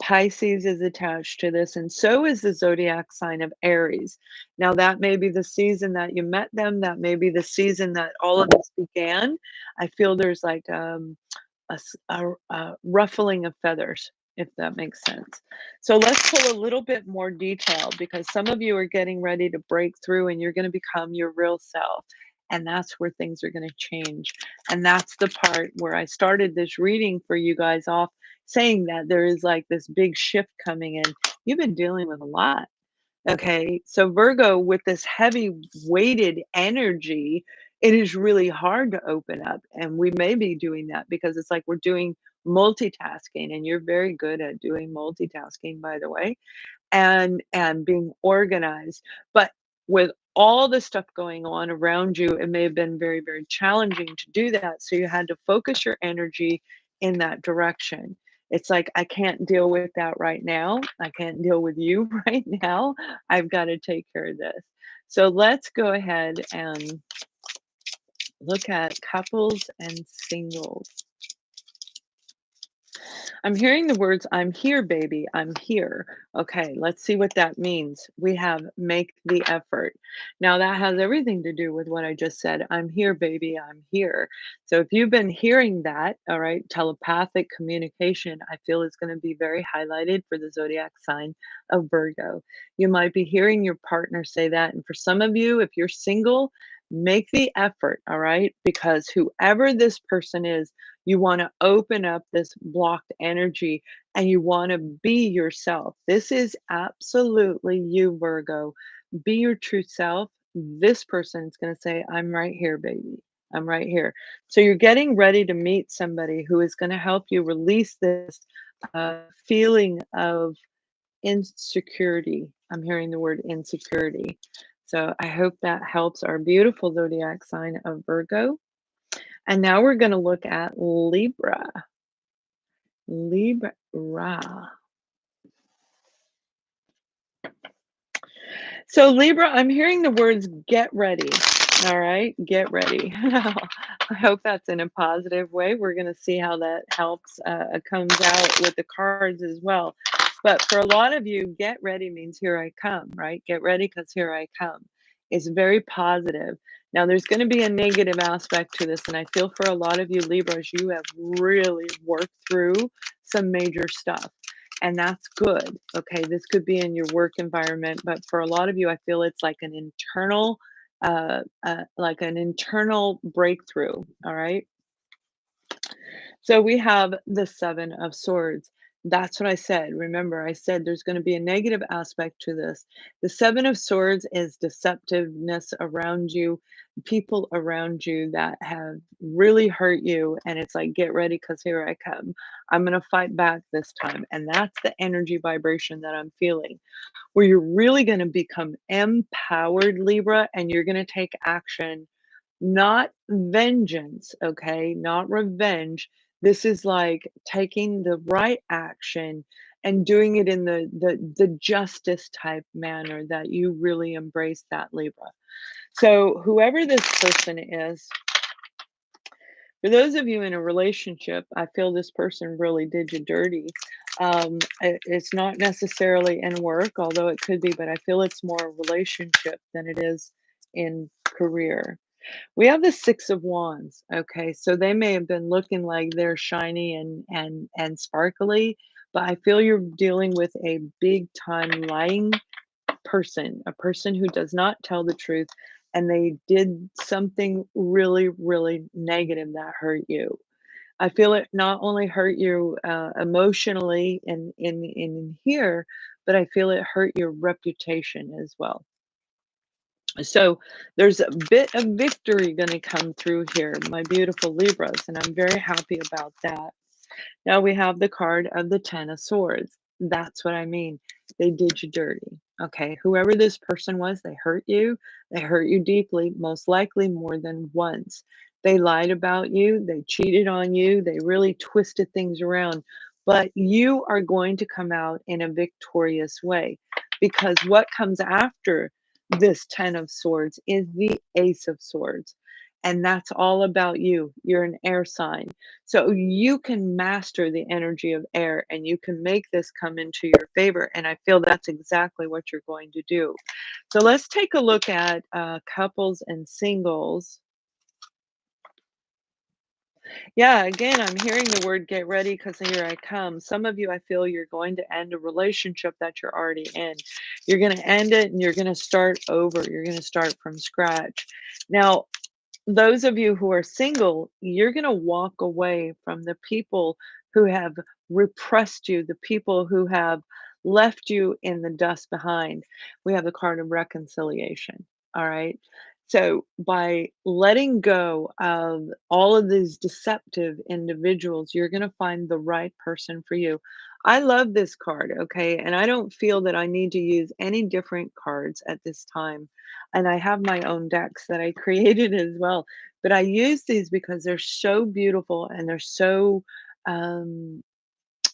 Pisces is attached to this, and so is the zodiac sign of Aries. Now, that may be the season that you met them, that may be the season that all of this began. I feel there's like a ruffling of feathers, if that makes sense. So let's pull a little bit more detail because some of you are getting ready to break through and you're going to become your real self. And that's where things are going to change. And that's the part where I started this reading for you guys off saying that there is like this big shift coming in. You've been dealing with a lot. Okay, so Virgo, with this heavy weighted energy, it is really hard to open up. And we may be doing that because it's like we're doing multitasking, and you're very good at doing multitasking, by the way, and being organized. But with all the stuff going on around you, it may have been very, very challenging to do that. So you had to focus your energy in that direction. It's like, I can't deal with that right now. I can't deal with you right now. I've got to take care of this. So let's go ahead and look at couples and singles. I'm hearing the words, I'm here, baby, I'm here. Okay, let's see what that means. We have make the effort. Now, that has everything to do with what I just said. I'm here, baby, I'm here. So, if you've been hearing that, all right, telepathic communication, I feel is going to be very highlighted for the zodiac sign of Virgo. You might be hearing your partner say that. And for some of you, if you're single, make the effort, all right, because whoever this person is, you want to open up this blocked energy and you want to be yourself. This is absolutely you, Virgo. Be your true self. This person is going to say, I'm right here, baby. I'm right here. So you're getting ready to meet somebody who is going to help you release this feeling of insecurity. I'm hearing the word insecurity. So I hope that helps our beautiful zodiac sign of Virgo. And now we're going to look at Libra. Libra. So Libra, I'm hearing the words get ready. All right, get ready. I hope that's in a positive way. We're going to see how that helps comes out with the cards as well. But for a lot of you, get ready means here I come, right? Get ready because here I come. It's very positive. Now, there's going to be a negative aspect to this. And I feel for a lot of you Libras, you have really worked through some major stuff. And that's good. Okay, this could be in your work environment, but for a lot of you, I feel it's like an internal breakthrough. All right. So we have the Seven of Swords. That's what I said. Remember, I said there's going to be a negative aspect to this. The Seven of Swords is deceptiveness around you, people around you that have really hurt you. And it's like, get ready because here I come. I'm going to fight back this time. And that's the energy vibration that I'm feeling, where you're really going to become empowered, Libra, and you're going to take action, not vengeance, okay? Not revenge. This is like taking the right action and doing it in the justice type manner that you really embrace that, Libra. So whoever this person is, for those of you in a relationship, I feel this person really did you dirty. It's not necessarily in work, although it could be, but I feel it's more a relationship than it is in career. We have the Six of Wands. Okay, so they may have been looking like they're shiny and sparkly, but I feel you're dealing with a big time lying person, a person who does not tell the truth, and they did something really, really negative that hurt you. I feel it not only hurt you emotionally in here, but I feel it hurt your reputation as well. So there's a bit of victory going to come through here, my beautiful Libras, and I'm very happy about that. Now we have the card of the Ten of Swords. That's what I mean. They did you dirty. Okay, whoever this person was, they hurt you. They hurt you deeply, most likely more than once. They lied about you. They cheated on you. They really twisted things around. But you are going to come out in a victorious way, because what comes after this Ten of Swords is the Ace of Swords. And that's all about you. You're an air sign. So you can master the energy of air and you can make this come into your favor. And I feel that's exactly what you're going to do. So let's take a look at couples and singles. Yeah, again, I'm hearing the word get ready because here I come. Some of you, I feel you're going to end a relationship that you're already in. You're going to end it and you're going to start over. You're going to start from scratch. Now, those of you who are single, you're going to walk away from the people who have repressed you, the people who have left you in the dust behind. We have the card of reconciliation. All right. So, by letting go of all of these deceptive individuals, you're going to find the right person for you. I love this card. Okay. And I don't feel that I need to use any different cards at this time, and I have my own decks that I created as well. But I use these because they're so beautiful and they're so um,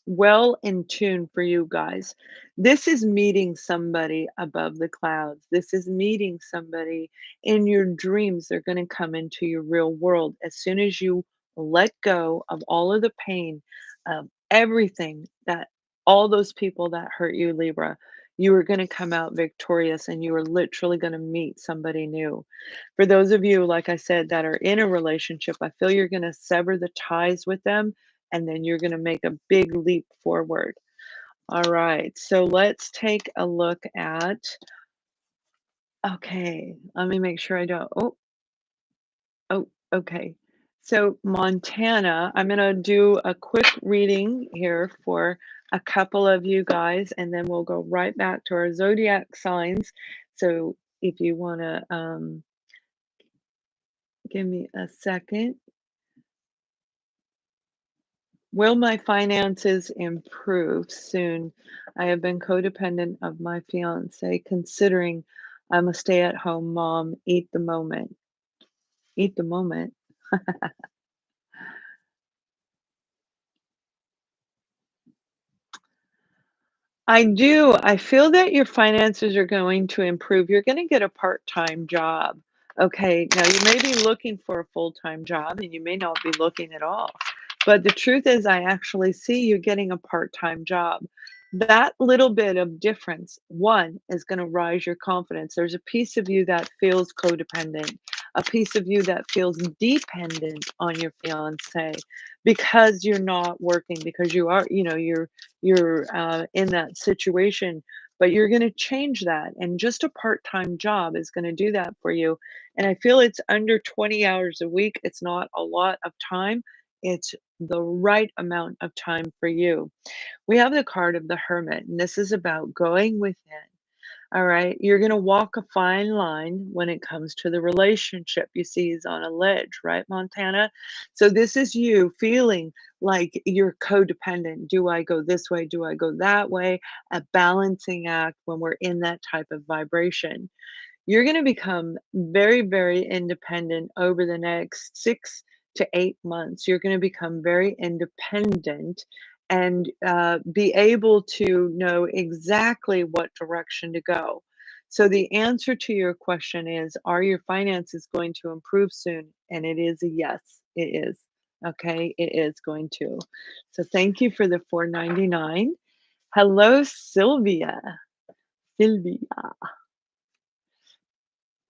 well in tune for you guys. This is meeting somebody above the clouds. This is meeting somebody in your dreams. They're going to come into your real world as soon as you let go of all of the pain of everything that all those people that hurt you, Libra. You are going to come out victorious and you are literally going to meet somebody new. For those of you, like I said, that are in a relationship, I feel you're going to sever the ties with them and then you're going to make a big leap forward. All right, so let's take a look at, okay, let me make sure I don't, okay. So Montana, I'm going to do a quick reading here for a couple of you guys, and then we'll go right back to our zodiac signs. So if you want to give me a second. Will my finances improve soon? I have been codependent of my fiance, considering I'm a stay-at-home mom. Eat the moment. Eat the moment. I do. I feel that your finances are going to improve. You're going to get a part-time job. Okay. Now, you may be looking for a full-time job and you may not be looking at all. But the truth is, I actually see you getting a part-time job. That little bit of difference, one, is going to rise your confidence. There's a piece of you that feels codependent, a piece of you that feels dependent on your fiance because you're not working, because you are, you're in that situation, but you're going to change that. And just a part time job is going to do that for you. And I feel it's under 20 hours a week. It's not a lot of time, it's the right amount of time for you. We have the card of the Hermit, and this is about going within. All right. You're going to walk a fine line when it comes to the relationship. You see, he's on a ledge, right, Montana? So, this is you feeling like you're codependent. Do I go this way? Do I go that way? A balancing act when we're in that type of vibration. You're going to become very, very independent over the next 6 to 8 months. You're going to become very independent and be able to know exactly what direction to go. So, the answer to your question is, are your finances going to improve soon? And it is a yes, it is. Okay, it is going to. So, thank you for the 4.99. Hello, Sylvia. Sylvia.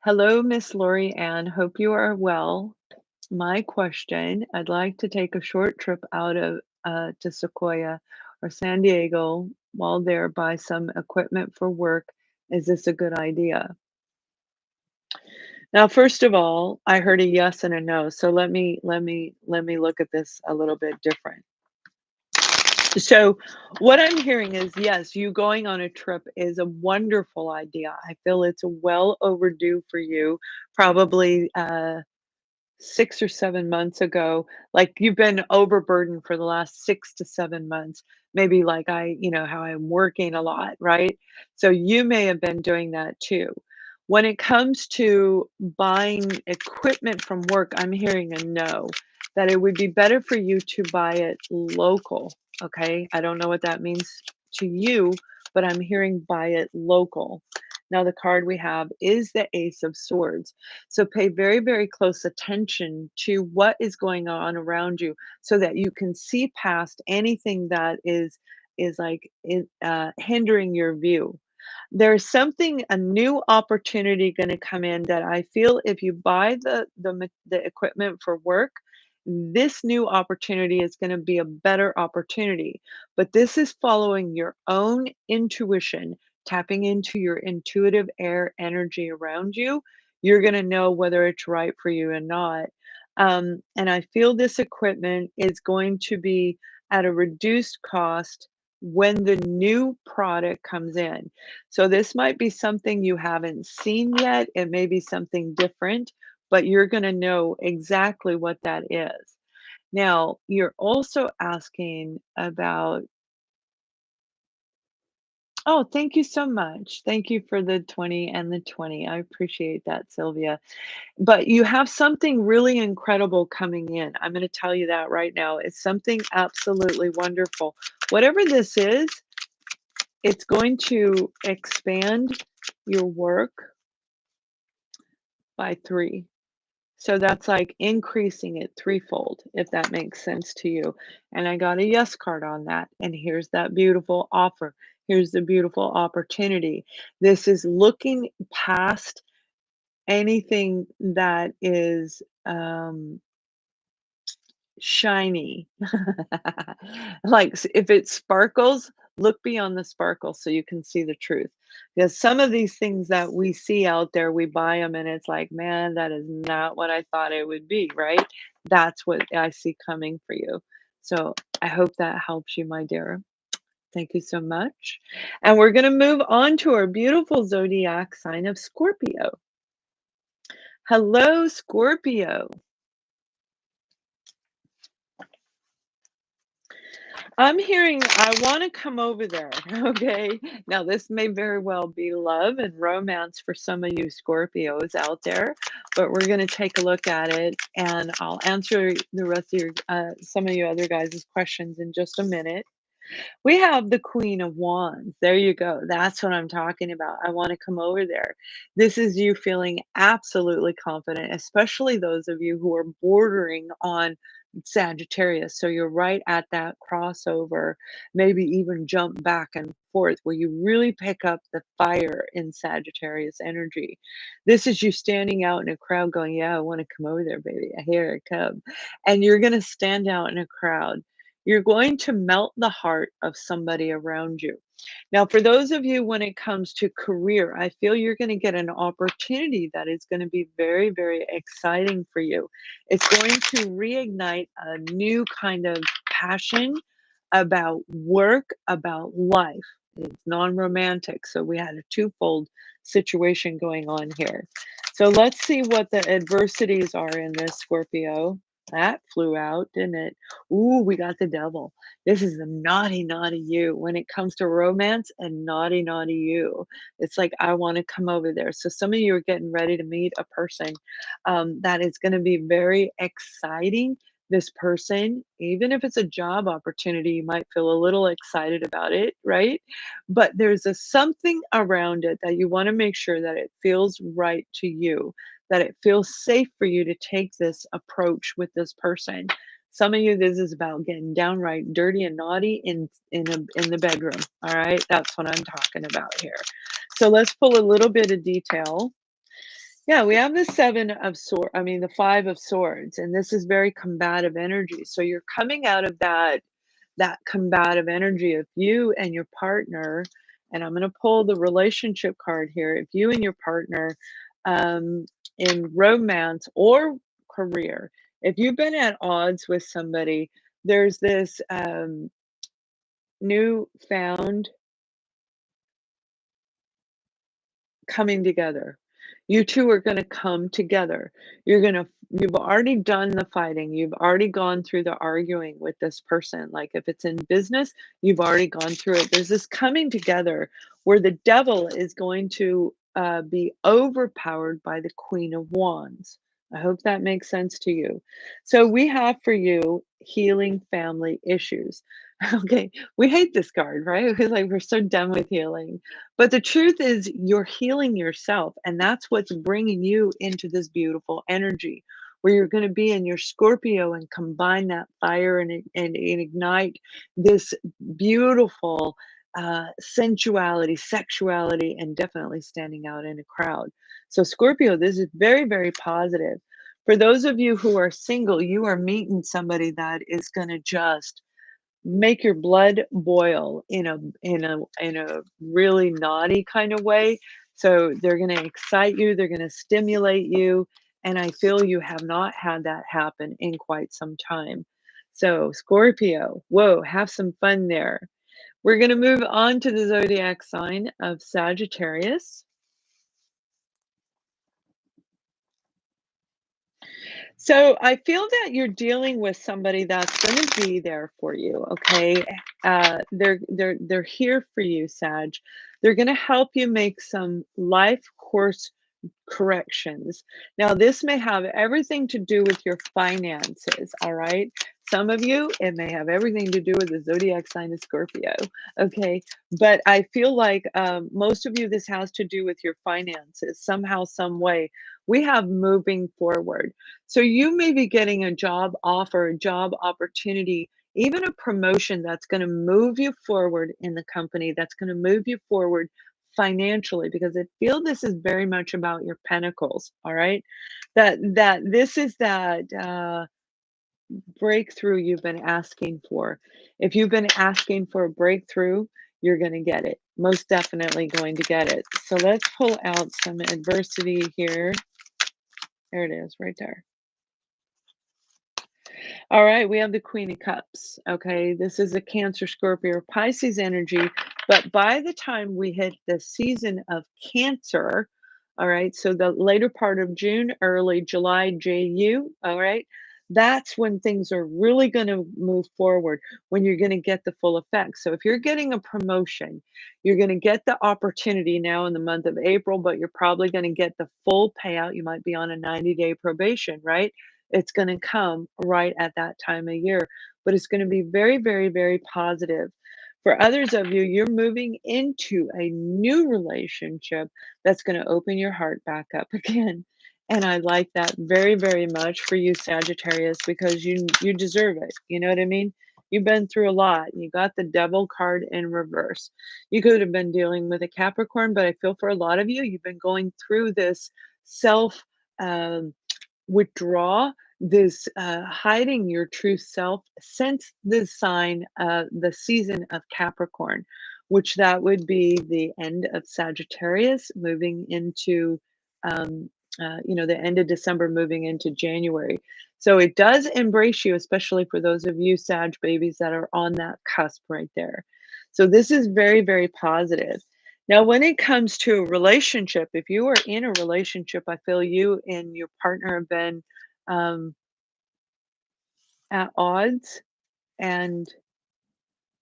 Hello, Miss Lori Ann. Hope you are well. My question, I'd like to take a short trip out of to Sequoia or San Diego while there, buy some equipment for work. Is this a good idea? Now, first of all, I heard a yes and a no. So let me look at this a little bit different. So, what I'm hearing is yes, you going on a trip is a wonderful idea. I feel it's well overdue for you. Probably 6 or 7 months ago, like you've been overburdened for the last 6 to 7 months. Maybe like how I'm working a lot, right? So you may have been doing that too. When it comes to buying equipment from work, I'm hearing a no, that it would be better for you to buy it local. Okay. I don't know what that means to you, but I'm hearing buy it local. Now, the card we have is the Ace of Swords. So pay very, very close attention to what is going on around you so that you can see past anything that is like hindering your view. There's something, a new opportunity going to come in that I feel if you buy the equipment for work, this new opportunity is going to be a better opportunity. But this is following your own intuition, tapping into your intuitive air energy around you. You're going to know whether it's right for you or not. And I feel this equipment is going to be at a reduced cost when the new product comes in. So this might be something you haven't seen yet. It may be something different, but you're going to know exactly what that is. Now, you're also asking about, oh, thank you so much. Thank you for the 20 and the 20. I appreciate that, Sylvia. But you have something really incredible coming in. I'm going to tell you that right now. It's something absolutely wonderful. Whatever this is, it's going to expand your work by 3. So that's like increasing it threefold, if that makes sense to you. And I got a yes card on that. And here's that beautiful offer. Here's the beautiful opportunity. This is looking past anything that is shiny. Like if it sparkles, look beyond the sparkle so you can see the truth. Because some of these things that we see out there, we buy them and it's like, man, that is not what I thought it would be, right? That's what I see coming for you. So I hope that helps you, my dear. Thank you so much. And we're going to move on to our beautiful zodiac sign of Scorpio. Hello, Scorpio. I'm hearing I want to come over there. Okay. Now, this may very well be love and romance for some of you Scorpios out there, but we're going to take a look at it and I'll answer the rest of your, some of you other guys' questions in just a minute. We have the Queen of Wands. There you go. That's what I'm talking about. I want to come over there. This is you feeling absolutely confident, especially those of you who are bordering on Sagittarius. So you're right at that crossover, maybe even jump back and forth where you really pick up the fire in Sagittarius energy. This is you standing out in a crowd going, yeah, I want to come over there, baby. I hear it come. And you're going to stand out in a crowd. You're going to melt the heart of somebody around you. Now, for those of you when it comes to career, I feel you're going to get an opportunity that is going to be very, very exciting for you. It's going to reignite a new kind of passion about work, about life. It's non-romantic, so we had a twofold situation going on here. So let's see what the adversities are in this, Scorpio. That flew out, didn't it? Ooh, we got the devil. This is the naughty, naughty you when it comes to romance and naughty, naughty you. It's like, I want to come over there. So some of you are getting ready to meet a person that is going to be very exciting. This person, even if it's a job opportunity, you might feel a little excited about it, right? But there's a something around it that you want to make sure that it feels right to you, that it feels safe for you to take this approach with this person. Some of you, this is about getting downright dirty and naughty in the bedroom. All right, that's what I'm talking about here. So let's pull a little bit of detail. Yeah, we have the 7 of swords. I mean, the 5 of swords, and this is very combative energy. So you're coming out of that combative energy of you and your partner. And I'm going to pull the relationship card here. If you and your partner um, in romance or career, if you've been at odds with somebody, there's this newfound coming together. You two are going to come together. You've already done the fighting. You've already gone through the arguing with this person. Like if it's in business, you've already gone through it. There's this coming together where the devil is going to be overpowered by the Queen of Wands. I hope that makes sense to you. So we have for you healing family issues. Okay, we hate this card, right? Because like we're so done with healing. But the truth is you're healing yourself, and that's what's bringing you into this beautiful energy where you're going to be in your Scorpio and combine that fire and ignite this beautiful sensuality, sexuality, and definitely standing out in a crowd. So Scorpio, this is very, very positive. For those of you who are single, you are meeting somebody that is going to just make your blood boil in a really naughty kind of way. So they're going to excite you, they're going to stimulate you, and I feel you have not had that happen in quite some time. So Scorpio, whoa, have some fun there. We're going to move on to the zodiac sign of Sagittarius. So I feel that you're dealing with somebody that's going to be there for you, okay? They're here for you, Sag. They're going to help you make some life course corrections. Now, this may have everything to do with your finances, all right? Some of you, it may have everything to do with the zodiac sign of Scorpio, okay? But I feel like most of you, this has to do with your finances somehow, some way. We have moving forward. So you may be getting a job offer, a job opportunity, even a promotion that's going to move you forward in the company, that's going to move you forward financially, because I feel this is very much about your pentacles, all right? That this is that breakthrough you've been asking for. If you've been asking for a breakthrough, you're going to get it. Most definitely going to get it. So let's pull out some adversity here. There it is, right there. All right, we have the Queen of Cups. Okay, this is a Cancer, Scorpio, or Pisces energy. But by the time we hit the season of Cancer, all right, so the later part of June, early July, JU, all right, that's when things are really going to move forward, when you're going to get the full effect. So if you're getting a promotion, you're going to get the opportunity now in the month of April, but you're probably going to get the full payout. You might be on a 90-day probation, right? It's going to come right at that time of year, but it's going to be very, very, very positive. For others of you, you're moving into a new relationship that's going to open your heart back up again. And I like that very, very much for you, Sagittarius, because you deserve it. You know what I mean? You've been through a lot. You got the devil card in reverse. You could have been dealing with a Capricorn, but I feel for a lot of you, you've been going through this self um, withdraw, this hiding your true self since the sign, the season of Capricorn, which that would be the end of Sagittarius, moving into, the end of December, moving into January. So it does embrace you, especially for those of you Sag babies that are on that cusp right there. So this is very, very positive. Now, when it comes to a relationship, if you are in a relationship, I feel you and your partner have been um, at odds and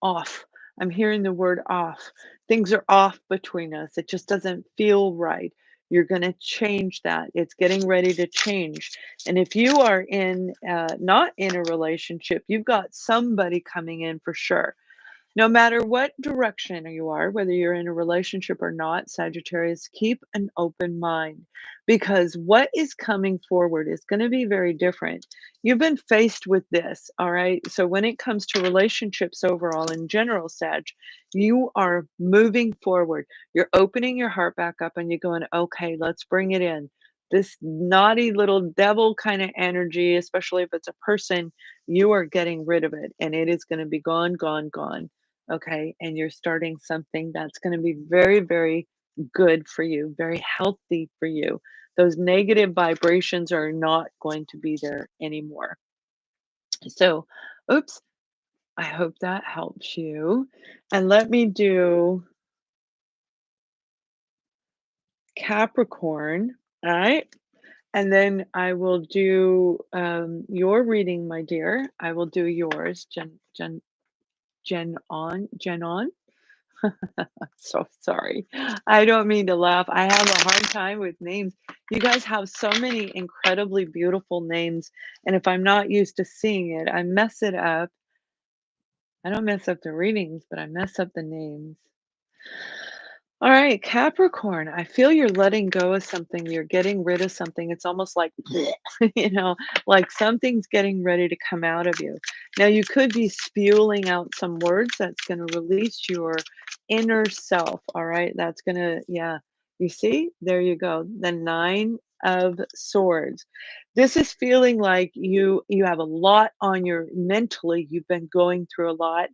off. I'm hearing the word off. Things are off between us. It just doesn't feel right. You're going to change that. It's getting ready to change. And if you are in not in a relationship, you've got somebody coming in for sure. No matter what direction you are, whether you're in a relationship or not, Sagittarius, keep an open mind, because what is coming forward is going to be very different. You've been faced with this, all right? So when it comes to relationships overall in general, Sag, you are moving forward. You're opening your heart back up and you're going, okay, let's bring it in. This naughty little devil kind of energy, especially if it's a person, you are getting rid of it and it is going to be gone, gone, gone. Okay, and you're starting something that's going to be very, very good for you, very healthy for you. Those negative vibrations are not going to be there anymore. So, oops, I hope that helps you. And let me do Capricorn. All right. And then I will do your reading, my dear. I will do yours, Jen on. So sorry. I don't mean to laugh. I have a hard time with names. You guys have so many incredibly beautiful names. And if I'm not used to seeing it, I mess it up. I don't mess up the readings, but I mess up the names. All right, Capricorn, I feel you're letting go of something. You're getting rid of something. It's almost like, you know, like something's getting ready to come out of you. Now, you could be spewing out some words that's going to release your inner self. All right, that's going to, yeah. You see, there you go. The Nine of Swords. This is feeling like you have a lot on your mentally. You've been going through a lot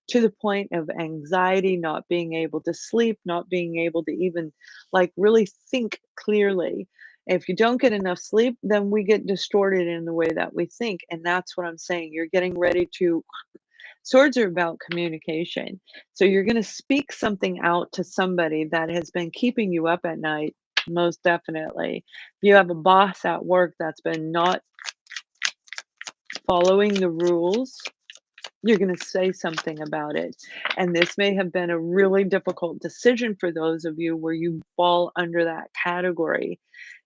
to the point of anxiety, not being able to sleep, not being able to even like really think clearly. If you don't get enough sleep, then we get distorted in the way that we think. And that's what I'm saying. You're getting ready to, swords are about communication. So you're going to speak something out to somebody that has been keeping you up at night. Most definitely. If you have a boss at work that's been not following the rules, you're going to say something about it. And this may have been a really difficult decision for those of you where you fall under that category.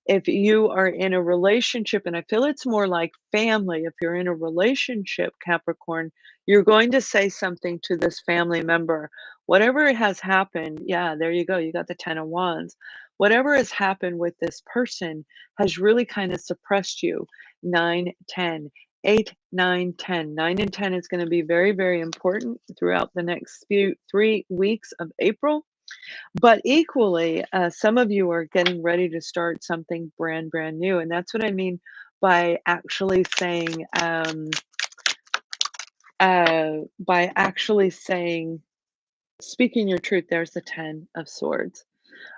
If you are in a relationship, and I feel it's more like family, if you're in a relationship, Capricorn, you're going to say something to this family member. Whatever has happened, yeah, there you go. You got the 10 of Wands. Whatever has happened with this person has really kind of suppressed you. 9, 10. 8, 9, 10. 9 and 10 is going to be very, very important throughout the next 3 weeks of April. But equally, some of you are getting ready to start something brand new. And that's what I mean by actually saying, speaking your truth. There's the 10 of Swords.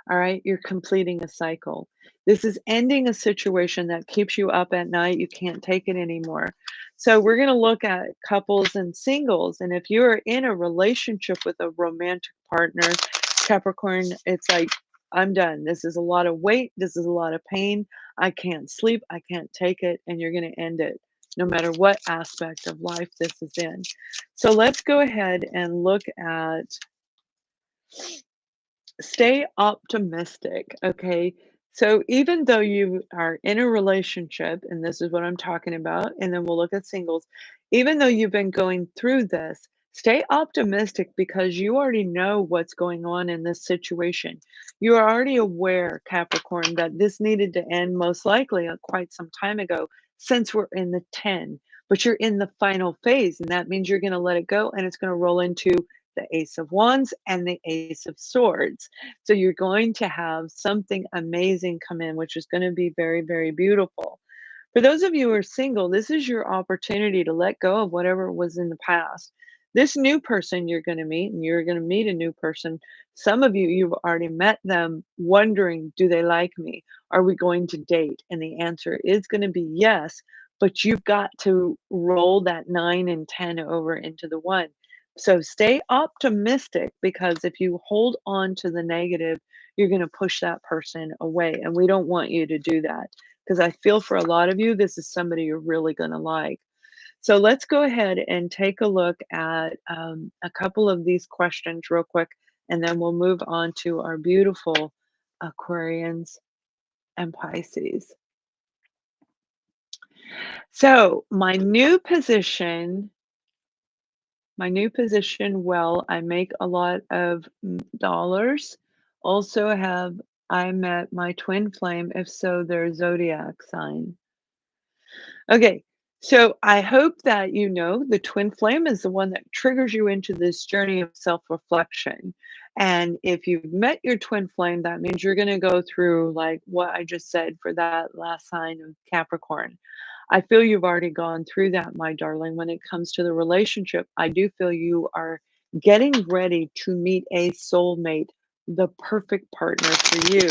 All right, you're completing a cycle. This is ending a situation that keeps you up at night. You can't take it anymore. So, we're going to look at couples and singles. And if you are in a relationship with a romantic partner, Capricorn, it's like, I'm done. This is a lot of weight. This is a lot of pain. I can't sleep. I can't take it. And you're going to end it no matter what aspect of life this is in. So, let's go ahead and look at, stay optimistic, okay? So even though you are in a relationship, and this is what I'm talking about, and then we'll look at singles, even though you've been going through this, stay optimistic because you already know what's going on in this situation. You are already aware, Capricorn, that this needed to end most likely quite some time ago since we're in the 10, but you're in the final phase, and that means you're going to let it go and it's going to roll into the Ace of Wands and the Ace of Swords. So you're going to have something amazing come in, which is going to be very, very beautiful. For those of you who are single, this is your opportunity to let go of whatever was in the past. This new person you're going to meet, and you're going to meet a new person. Some of you, you've already met them wondering, do they like me? Are we going to date? And the answer is going to be yes, but you've got to roll that 9 and 10 over into the 1. So stay optimistic because if you hold on to the negative, you're going to push that person away. And we don't want you to do that because I feel for a lot of you, this is somebody you're really going to like. So let's go ahead and take a look at a couple of these questions real quick, and then we'll move on to our beautiful Aquarians and Pisces. So my new position, well, I make a lot of dollars. Also have I met my twin flame? If so, their zodiac sign. Okay, so I hope that you know the twin flame is the one that triggers you into this journey of self-reflection. And if you've met your twin flame, that means you're going to go through like what I just said for that last sign of Capricorn. I feel you've already gone through that, my darling. When it comes to the relationship, I do feel you are getting ready to meet a soulmate, the perfect partner for you.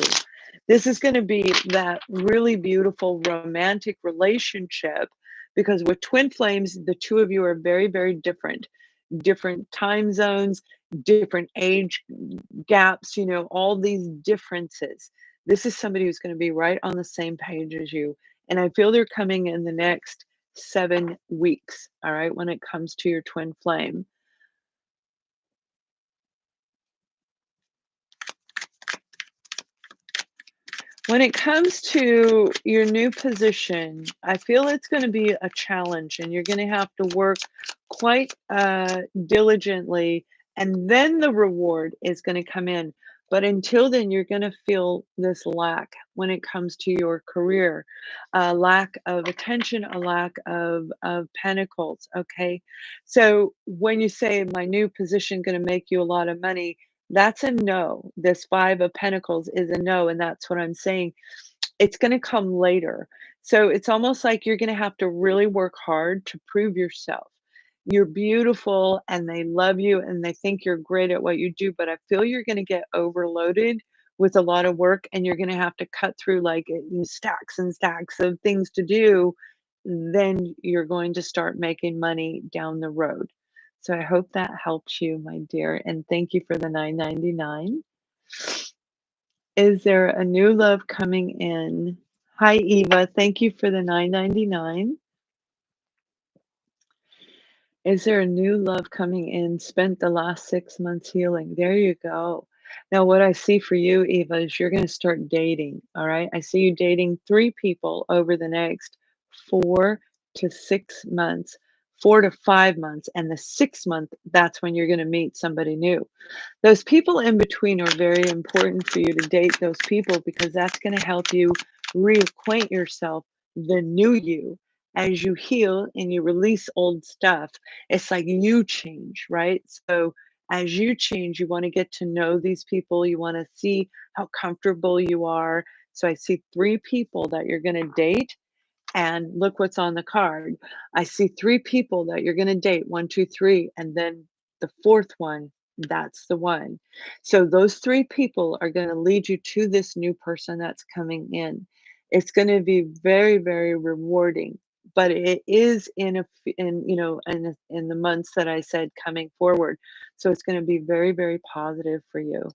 This is going to be that really beautiful romantic relationship because with twin flames, the two of you are very, very different. Different time zones, different age gaps, all these differences. This is somebody who's going to be right on the same page as you. And I feel they're coming in the next 7 weeks, all right, when it comes to your twin flame. When it comes to your new position, I feel it's going to be a challenge and you're going to have to work quite diligently, and then the reward is going to come in. But until then, you're going to feel this lack when it comes to your career, a lack of attention, a lack of pentacles. Okay. So when you say my new position going to make you a lot of money, that's a no. This 5 of Pentacles is a no, and that's what I'm saying. It's gonna come later. So it's almost like you're gonna have to really work hard to prove yourself. You're beautiful and they love you and they think you're great at what you do, but I feel you're gonna get overloaded with a lot of work and you're gonna have to cut through like stacks and stacks of things to do. Then you're going to start making money down the road. So I hope that helps you, my dear, and thank you for the 9.99. Is there a new love coming in? Hi, Eva. Thank you for the 9.99. Is there a new love coming in? Spent the last 6 months healing. There you go. Now, what I see for you, Eva, is you're going to start dating. All right. I see you dating 3 people over the next 4 to 6 months, 4 to 5 months. And the 6th month, that's when you're going to meet somebody new. Those people in between are very important for you to date those people because that's going to help you reacquaint yourself, the new you, as you heal and you release old stuff. It's like you change, right? So as you change, you want to get to know these people. You want to see how comfortable you are. So I see 3 people that you're going to date, and look what's on the card. I see 3 people that you're gonna date, 1, 2, 3, and then the 4th one, that's the one. So those 3 people are gonna lead you to this new person that's coming in. It's gonna be very, very rewarding, but it is in in the months that I said coming forward. So it's gonna be very, very positive for you.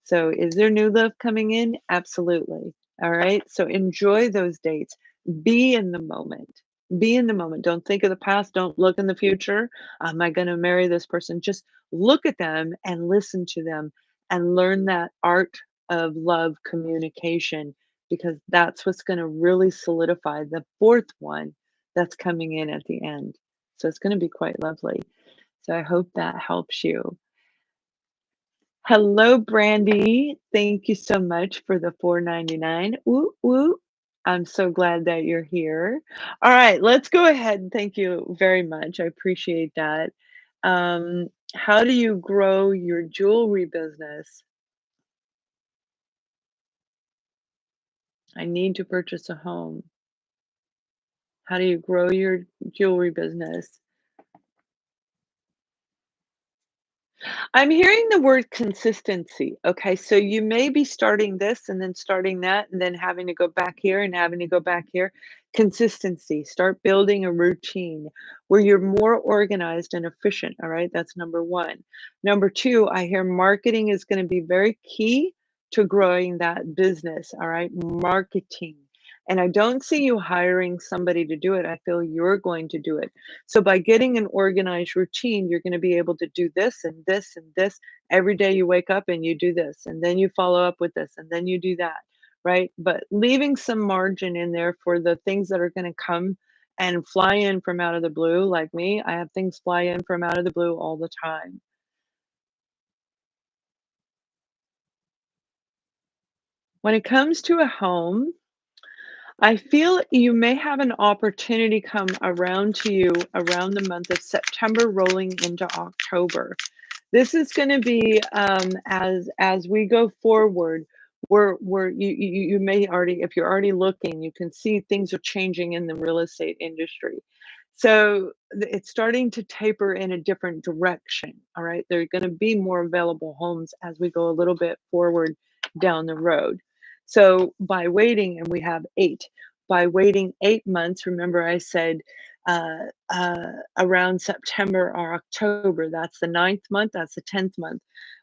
So is there new love coming in? Absolutely. All right. So enjoy those dates. Be in the moment. Be in the moment. Don't think of the past. Don't look in the future. Am I going to marry this person? Just look at them and listen to them and learn that art of love communication, because that's what's going to really solidify the 4th one that's coming in at the end. So it's going to be quite lovely. So I hope that helps you. Hello, Brandy. Thank you so much for the 4.99. Woo, woo. I'm so glad that you're here. All right, let's go ahead and thank you very much. I appreciate that. How do you grow your jewelry business? I need to purchase a home. How do you grow your jewelry business? I'm hearing the word consistency. Okay, so you may be starting this and then starting that and then having to go back here and having to go back here. Consistency. Start building a routine where you're more organized and efficient. All right, that's number one. Number two, I hear marketing is going to be very key to growing that business. All right, marketing. And I don't see you hiring somebody to do it. I feel you're going to do it. So by getting an organized routine, you're going to be able to do this and this and this. Every day you wake up and you do this, and then you follow up with this, and then you do that, right? But leaving some margin in there for the things that are going to come and fly in from out of the blue. Like me, I have things fly in from out of the blue all the time. When it comes to a home, I feel you may have an opportunity come around to you around the month of September rolling into October. This is gonna be, as we go forward, we're you may already, if you're already looking, you can see things are changing in the real estate industry. So, it's starting to taper in a different direction, all right? There are gonna be more available homes as we go a little bit forward down the road. So, by waiting, and we have 8, by waiting 8 months, remember I said, around September or October. That's the 9th month, that's the 10th month.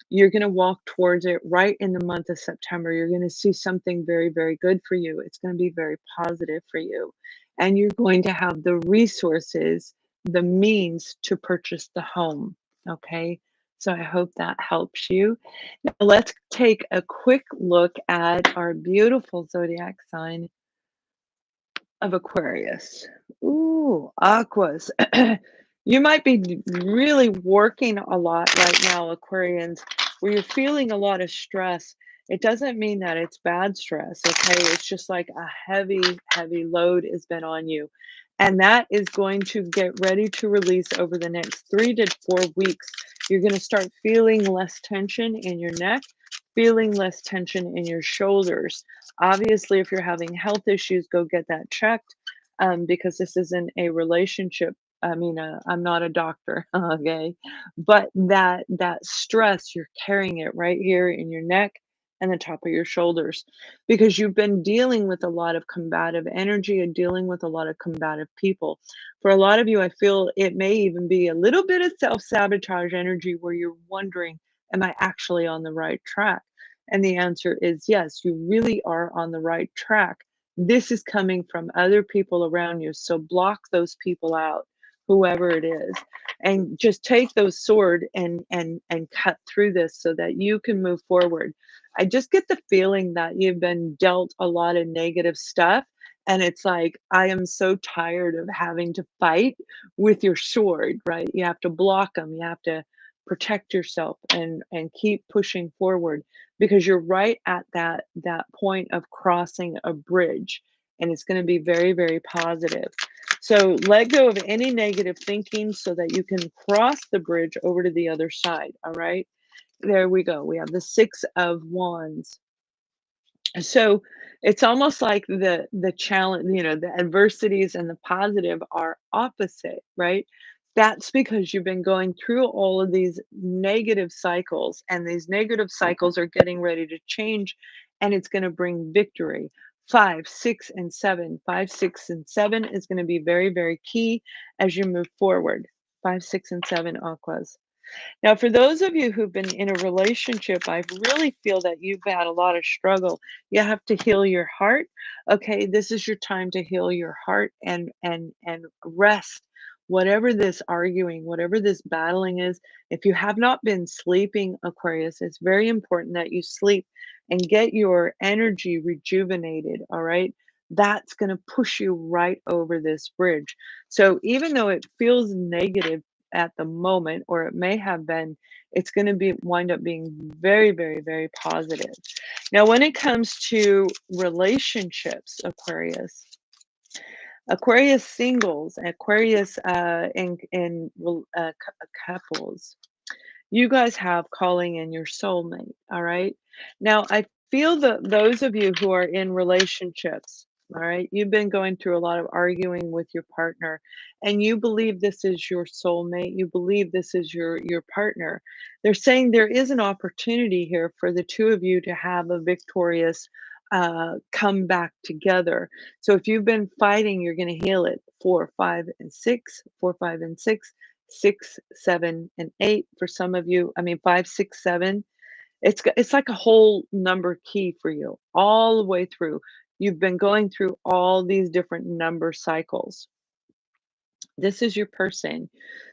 You're going to walk towards it right in the month of September. You're going to see something very, very good for you. It's going to be very positive for you. And you're going to have the resources, the means to purchase the home. Okay. So I hope that helps you. Now let's take a quick look at our beautiful zodiac sign of Aquarius. Ooh, Aquas. You might be really working a lot right now, Aquarians, where you're feeling a lot of stress. It doesn't mean that it's bad stress, okay? It's just like a heavy, heavy load has been on you. And that is going to get ready to release over the next 3 to 4 weeks. You're going to start feeling less tension in your neck, feeling less tension in your shoulders. Obviously, if you're having health issues, go get that checked, because this isn't a relationship. I mean, I'm not a doctor, okay? But that stress, you're carrying it right here in your neck and the top of your shoulders because you've been dealing with a lot of combative energy and dealing with a lot of combative people. For a lot of you, I feel it may even be a little bit of self-sabotage energy where you're wondering, am I actually on the right track? And the answer is yes, you really are on the right track. This is coming from other people around you. So block those people out, whoever it is, and just take those sword and cut through this so that you can move forward. I just get the feeling that you've been dealt a lot of negative stuff. And it's like, I am so tired of having to fight with your sword, right? You have to block them. You have to protect yourself and keep pushing forward because you're right at that point of crossing a bridge, and it's going to be very, very positive. So let go of any negative thinking so that you can cross the bridge over to the other side. All right, there we go. We have the 6 of Wands. So it's almost like the challenge, the adversities and the positive are opposite, right? That's because you've been going through all of these negative cycles, and these negative cycles are getting ready to change, and it's going to bring victory. 5, 6, and 7. 5, 6, and 7 is going to be very, very key as you move forward. 5, 6, and 7, Aquas. Now, for those of you who've been in a relationship, I really feel that you've had a lot of struggle. You have to heal your heart. Okay, this is your time to heal your heart and rest. Whatever this arguing, whatever this battling is, if you have not been sleeping, Aquarius, it's very important that you sleep and get your energy rejuvenated. All right. That's going to push you right over this bridge. So even though it feels negative at the moment, or it may have been, it's going to be wind up being very, very, very positive. Now, when it comes to relationships, Aquarius singles, Aquarius couples, you guys have calling in your soulmate. All right. Now, I feel that those of you who are in relationships, all right, you've been going through a lot of arguing with your partner, and you believe this is your soulmate. You believe this is your partner. They're saying there is an opportunity here for the two of you to have a victorious come back together. So if you've been fighting, you're going to heal it. 4, 5, and 6, 4, 5, and 6. 6, 7, and 8 for some of you. I mean, 5, 6, 7. It's like a whole number key for you all the way through. You've been going through all these different number cycles. This is your person.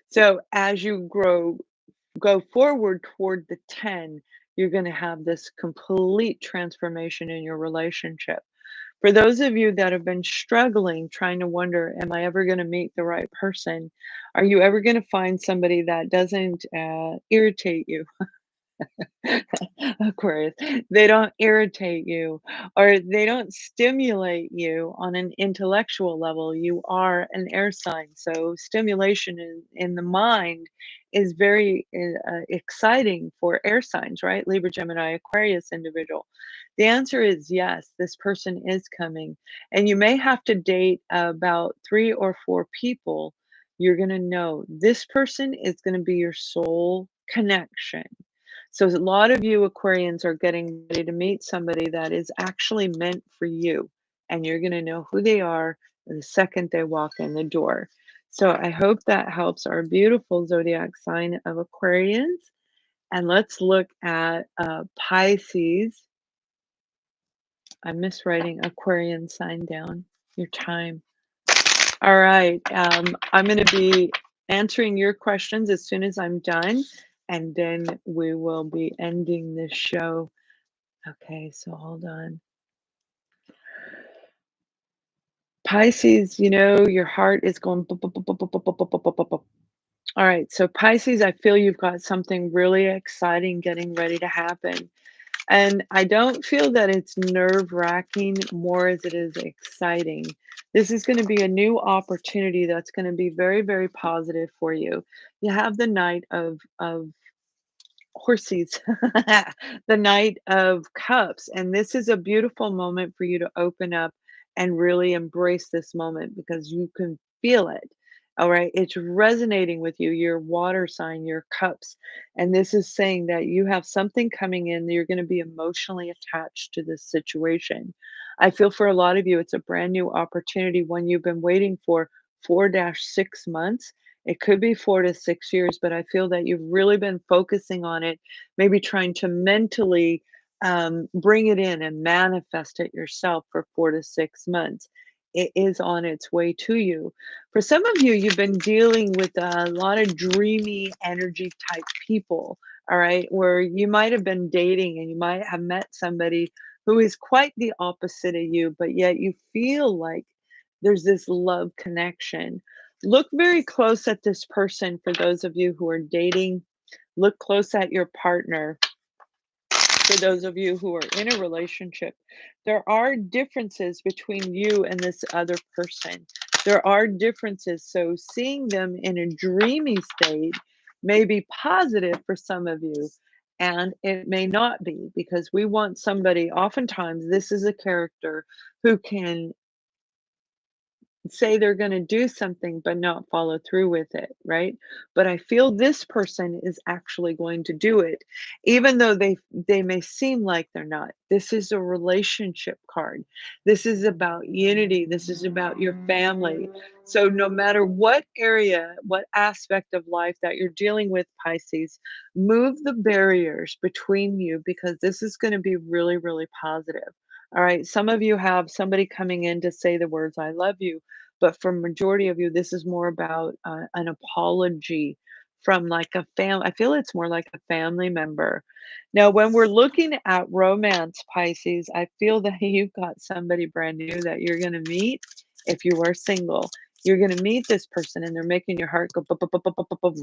So as you go forward toward the 10, you're going to have this complete transformation in your relationship. For those of you that have been struggling, trying to wonder, am I ever going to meet the right person? Are you ever going to find somebody that doesn't irritate you? Aquarius, they don't irritate you or they don't stimulate you on an intellectual level. You are an air sign, so stimulation in the mind is very exciting for air signs, right? Libra, Gemini, Aquarius individual. The answer is yes, this person is coming, and you may have to date about 3 or 4 people. You're going to know this person is going to be your soul connection. So a lot of you Aquarians are getting ready to meet somebody that is actually meant for you, and you're going to know who they are the second they walk in the door. So I hope that helps our beautiful zodiac sign of Aquarians. And let's look at Pisces. I'm miswriting Aquarian sign down. Your time. All right. I'm going to be answering your questions as soon as I'm done. and then we will be ending this show. Okay, so hold on. Pisces, your heart is going. Bup, bup, bup, bup, bup, bup, bup, bup, bup, bup, bup. All right, so Pisces, I feel you've got something really exciting getting ready to happen. And I don't feel that it's nerve-wracking more as it is exciting. This is going to be a new opportunity that's going to be very, very positive for you. You have the Knight of Horses, the Knight of Cups, and this is a beautiful moment for you to open up and really embrace this moment because you can feel it. All right, it's resonating with you, your water sign, your cups, and this is saying that you have something coming in that you're going to be emotionally attached to this situation. I feel for a lot of you, it's a brand new opportunity, one you've been waiting for 4-6 months. It could be 4 to 6 years, but I feel that you've really been focusing on it, maybe trying to mentally bring it in and manifest it yourself for 4 to 6 months. It is on its way to you. For some of you, you've been dealing with a lot of dreamy energy type people, all right, where you might have been dating and you might have met somebody who is quite the opposite of you, but yet you feel like there's this love connection. Look very close at this person for those of you who are dating. Look close at your partner for those of you who are in a relationship. There are differences between you and this other person. There are differences. So seeing them in a dreamy state may be positive for some of you. And it may not be because we want somebody, oftentimes, this is a character who can say they're going to do something but not follow through with it, right? But I feel this person is actually going to do it even though they may seem like they're not. This is a relationship card. This is about unity. This is about your family. So no matter what area, what aspect of life that you're dealing with, Pisces, move the barriers between you because this is going to be really, really positive. All right, some of you have somebody coming in to say the words I love you, but for majority of you, this is more about an apology from like a I feel it's more like a family member. Now, when we're looking at romance, Pisces, I feel that you've got somebody brand new that you're going to meet if you are single. You're going to meet this person and they're making your heart go bup, bup, bup, bup, bup, bup, bup,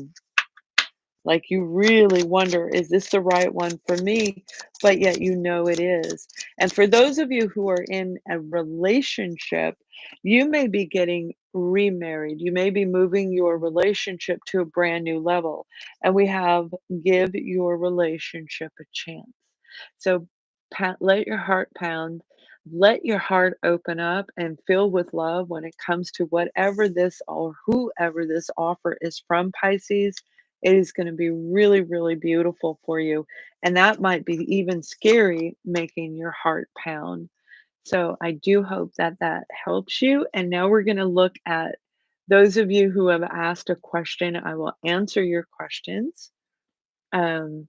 like you really wonder, is this the right one for me? But yet you know it is. And for those of you who are in a relationship, you may be getting remarried. You may be moving your relationship to a brand new level. And we have give your relationship a chance. So let your heart pound. Let your heart open up and fill with love when it comes to whatever this or whoever this offer is from, Pisces. It is going to be really, really beautiful for you. And that might be even scary, making your heart pound. So I do hope that that helps you. And now we're going to look at those of you who have asked a question. I will answer your questions um,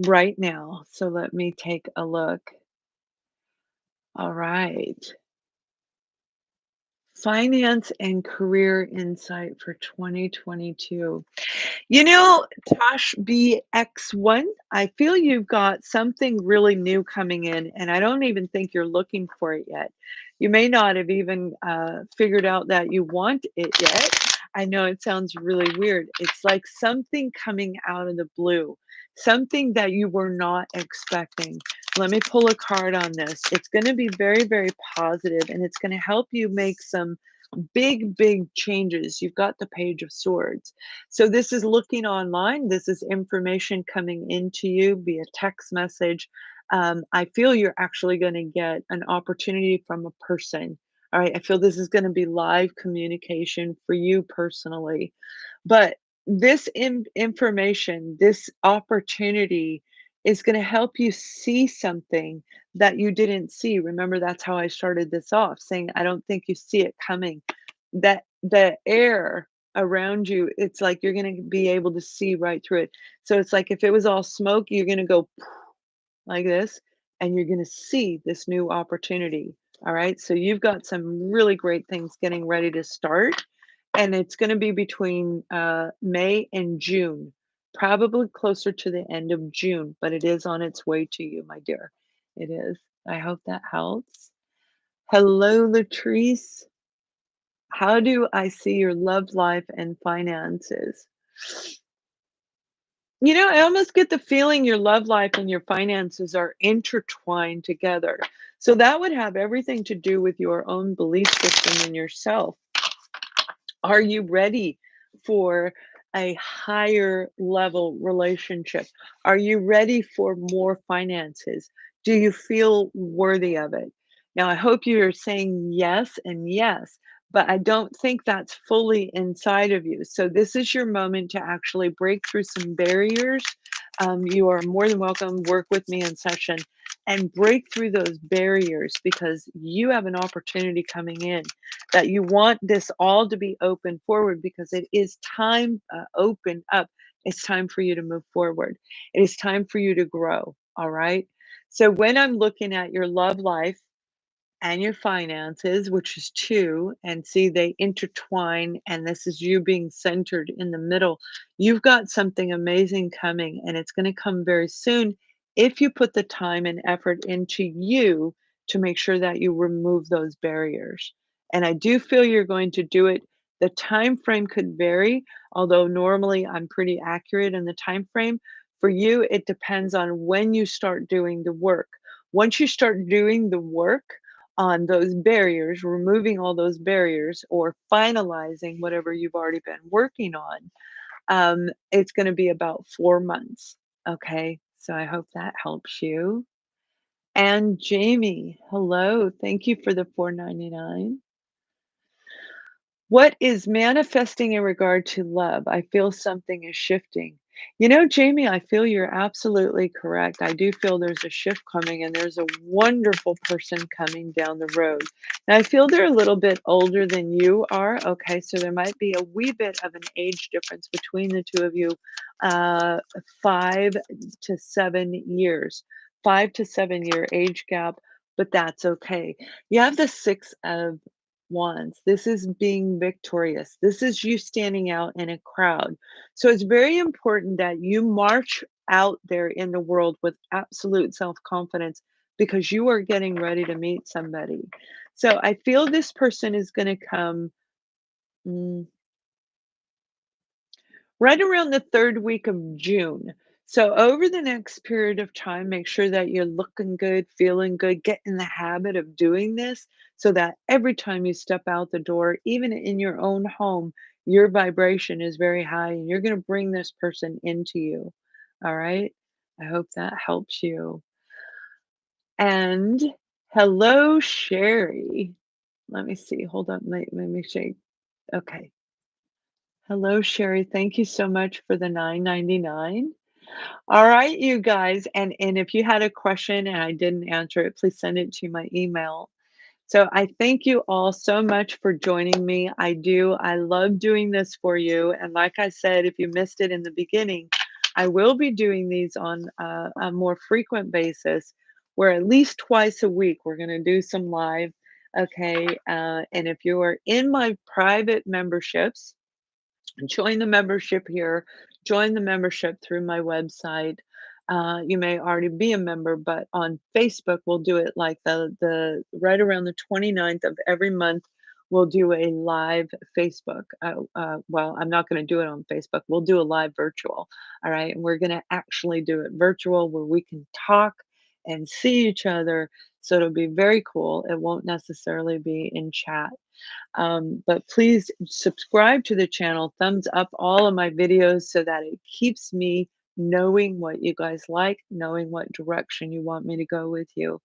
right now. So let me take a look. All right. Finance and career insight for 2022. Tosh BX1, I feel you've got something really new coming in, and I don't even think you're looking for it yet. You may not have even figured out that you want it yet. I know it sounds really weird. It's like something coming out of the blue, something that you were not expecting. Let me pull a card on this. It's going to be very, very positive, and it's going to help you make some big, big changes. You've got the Page of Swords. So this is looking online. This is information coming into you via text message. I feel you're actually going to get an opportunity from a person. All right. I feel this is going to be live communication for you personally. But this information, this opportunity is going to help you see something that you didn't see. Remember, that's how I started this off, saying, I don't think you see it coming. That the air around you, it's like you're going to be able to see right through it. So it's like if it was all smoke, you're going to go like this, and you're going to see this new opportunity. All right. So you've got some really great things getting ready to start. and it's going to be between May and June, probably closer to the end of June, but it is on its way to you, my dear. It is. I hope that helps. Hello, Latrice. How do I see your love life and finances? You know, I almost get the feeling your love life and your finances are intertwined together. So that would have everything to do with your own belief system in yourself. Are you ready for a higher level relationship? Are you ready for more finances? Do you feel worthy of it? Now, I hope you're saying yes and yes, but I don't think that's fully inside of you. So, this is your moment to actually break through some barriers. You are more than welcome. Work with me in session and break through those barriers because you have an opportunity coming in that you want this all to be open forward because it is time open up. It's time for you to move forward. It is time for you to grow. All right. So when I'm looking at your love life and your finances, which is two, and see they intertwine, and this is you being centered in the middle. You've got something amazing coming, and it's going to come very soon if you put the time and effort into you to make sure that you remove those barriers. And I do feel you're going to do it. The time frame could vary, although normally I'm pretty accurate in the time frame. For you, it depends on when you start doing the work. Once you start doing the work, on those barriers, removing all those barriers or finalizing whatever you've already been working on, it's going to be about 4 months. Okay. So I hope that helps you. And Jamie, hello. Thank you for the 4.99. What is manifesting in regard to love? I feel something is shifting. You know, Jamie, I feel you're absolutely correct. I do feel there's a shift coming and there's a wonderful person coming down the road. Now, I feel they're a little bit older than you are. Okay, so there might be a wee bit of an age difference between the two of you, uh, 5 to 7 years, 5 to 7 year age gap, but that's okay. You have the Six of Wands. This is being victorious. This is you standing out in a crowd. So it's very important that you march out there in the world with absolute self confidence because you are getting ready to meet somebody. So I feel this person is going to come. mm, Right around the 3rd week of June. So over the next period of time, make sure that you're looking good, feeling good, get in the habit of doing this so that every time you step out the door, even in your own home, your vibration is very high and you're going to bring this person into you. All right? I hope that helps you. And hello, Sherry. Let me see. Hold on. Let me see. Okay. Hello, Sherry. Thank you so much for the 9.99. All right, you guys. And if you had a question and I didn't answer it, please send it to my email. So I thank you all so much for joining me. I do. I love doing this for you. And like I said, if you missed it in the beginning, I will be doing these on a more frequent basis, where at least twice a week we're going to do some live. Okay. And if you are in my private memberships, join the membership here, join the membership through my website. You may already be a member, but on Facebook, we'll do it like the right around the 29th of every month. We'll do a live Facebook. Well, I'm not going to do it on Facebook. We'll do a live virtual. All right. And we're going to actually do it virtual where we can talk and see each other. So it'll be very cool. It won't necessarily be in chat. But please subscribe to the channel, thumbs up all of my videos so that it keeps me knowing what you guys like, knowing what direction you want me to go with you.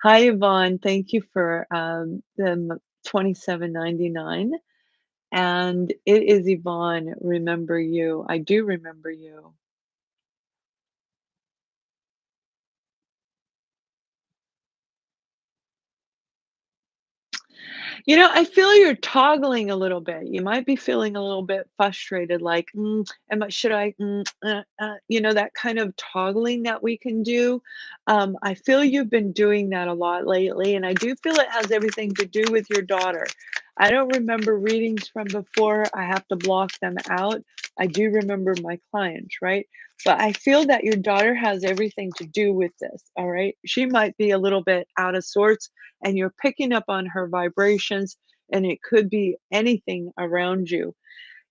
Hi, Yvonne. Thank you for the 27.99. And it is Yvonne. Remember you. I do remember you. You know, I feel you're toggling a little bit. You might be feeling a little bit frustrated, like, am I, should I, that kind of toggling that we can do. I feel you've been doing that a lot lately, and I do feel it has everything to do with your daughter. I don't remember readings from before. I have to block them out. I do remember my clients, right? But I feel that your daughter has everything to do with this, all right? She might be a little bit out of sorts and you're picking up on her vibrations, and it could be anything around you.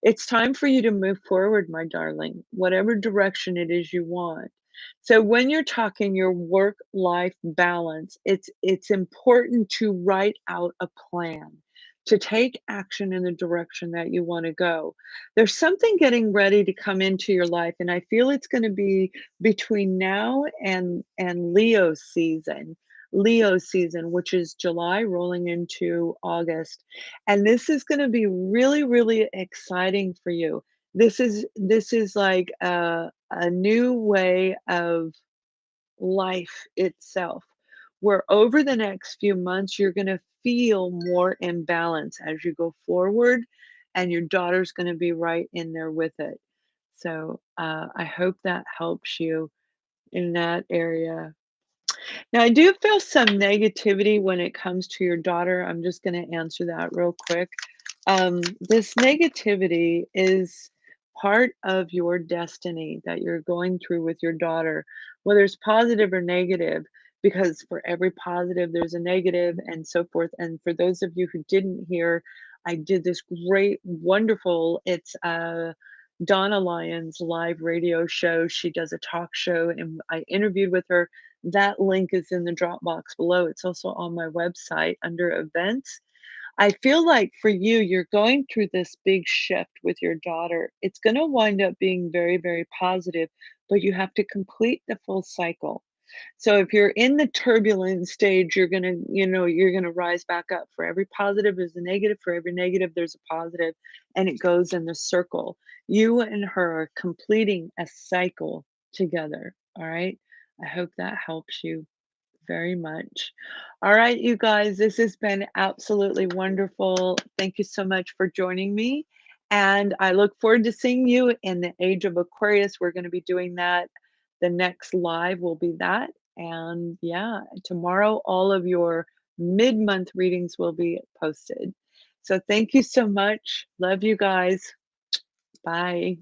It's time for you to move forward, my darling, whatever direction it is you want. So when you're talking your work-life balance, it's important to write out a plan, to take action in the direction that you want to go. There's something getting ready to come into your life, and I feel it's going to be between now and Leo season. Leo season, which is July rolling into August. And this is gonna be really, really exciting for you. This is like a new way of life itself, where over the next few months, you're gonna feel more in balance as you go forward, and your daughter's gonna be right in there with it. So, I hope that helps you in that area. Now, I do feel some negativity when it comes to your daughter. I'm just going to answer that real quick. This negativity is part of your destiny that you're going through with your daughter, whether it's positive or negative, because for every positive, there's a negative and so forth. And for those of you who didn't hear, I did this great, wonderful, it's Donna Lyons live radio show. She does a talk show, and I interviewed with her. That link is in the Dropbox below. It's also on my website under events. I feel like for you, you're going through this big shift with your daughter. It's going to wind up being very, very positive, but you have to complete the full cycle. So if you're in the turbulent stage, you're going to, you're going to rise back up. For every positive, there's a negative. For every negative, there's a positive, and it goes in the circle. You and her are completing a cycle together. All right. I hope that helps you very much. All right, you guys, this has been absolutely wonderful. Thank you so much for joining me. And I look forward to seeing you in the age of Aquarius. We're going to be doing that. The next live will be that. And yeah, tomorrow, all of your mid month readings will be posted. So thank you so much. Love you guys. Bye.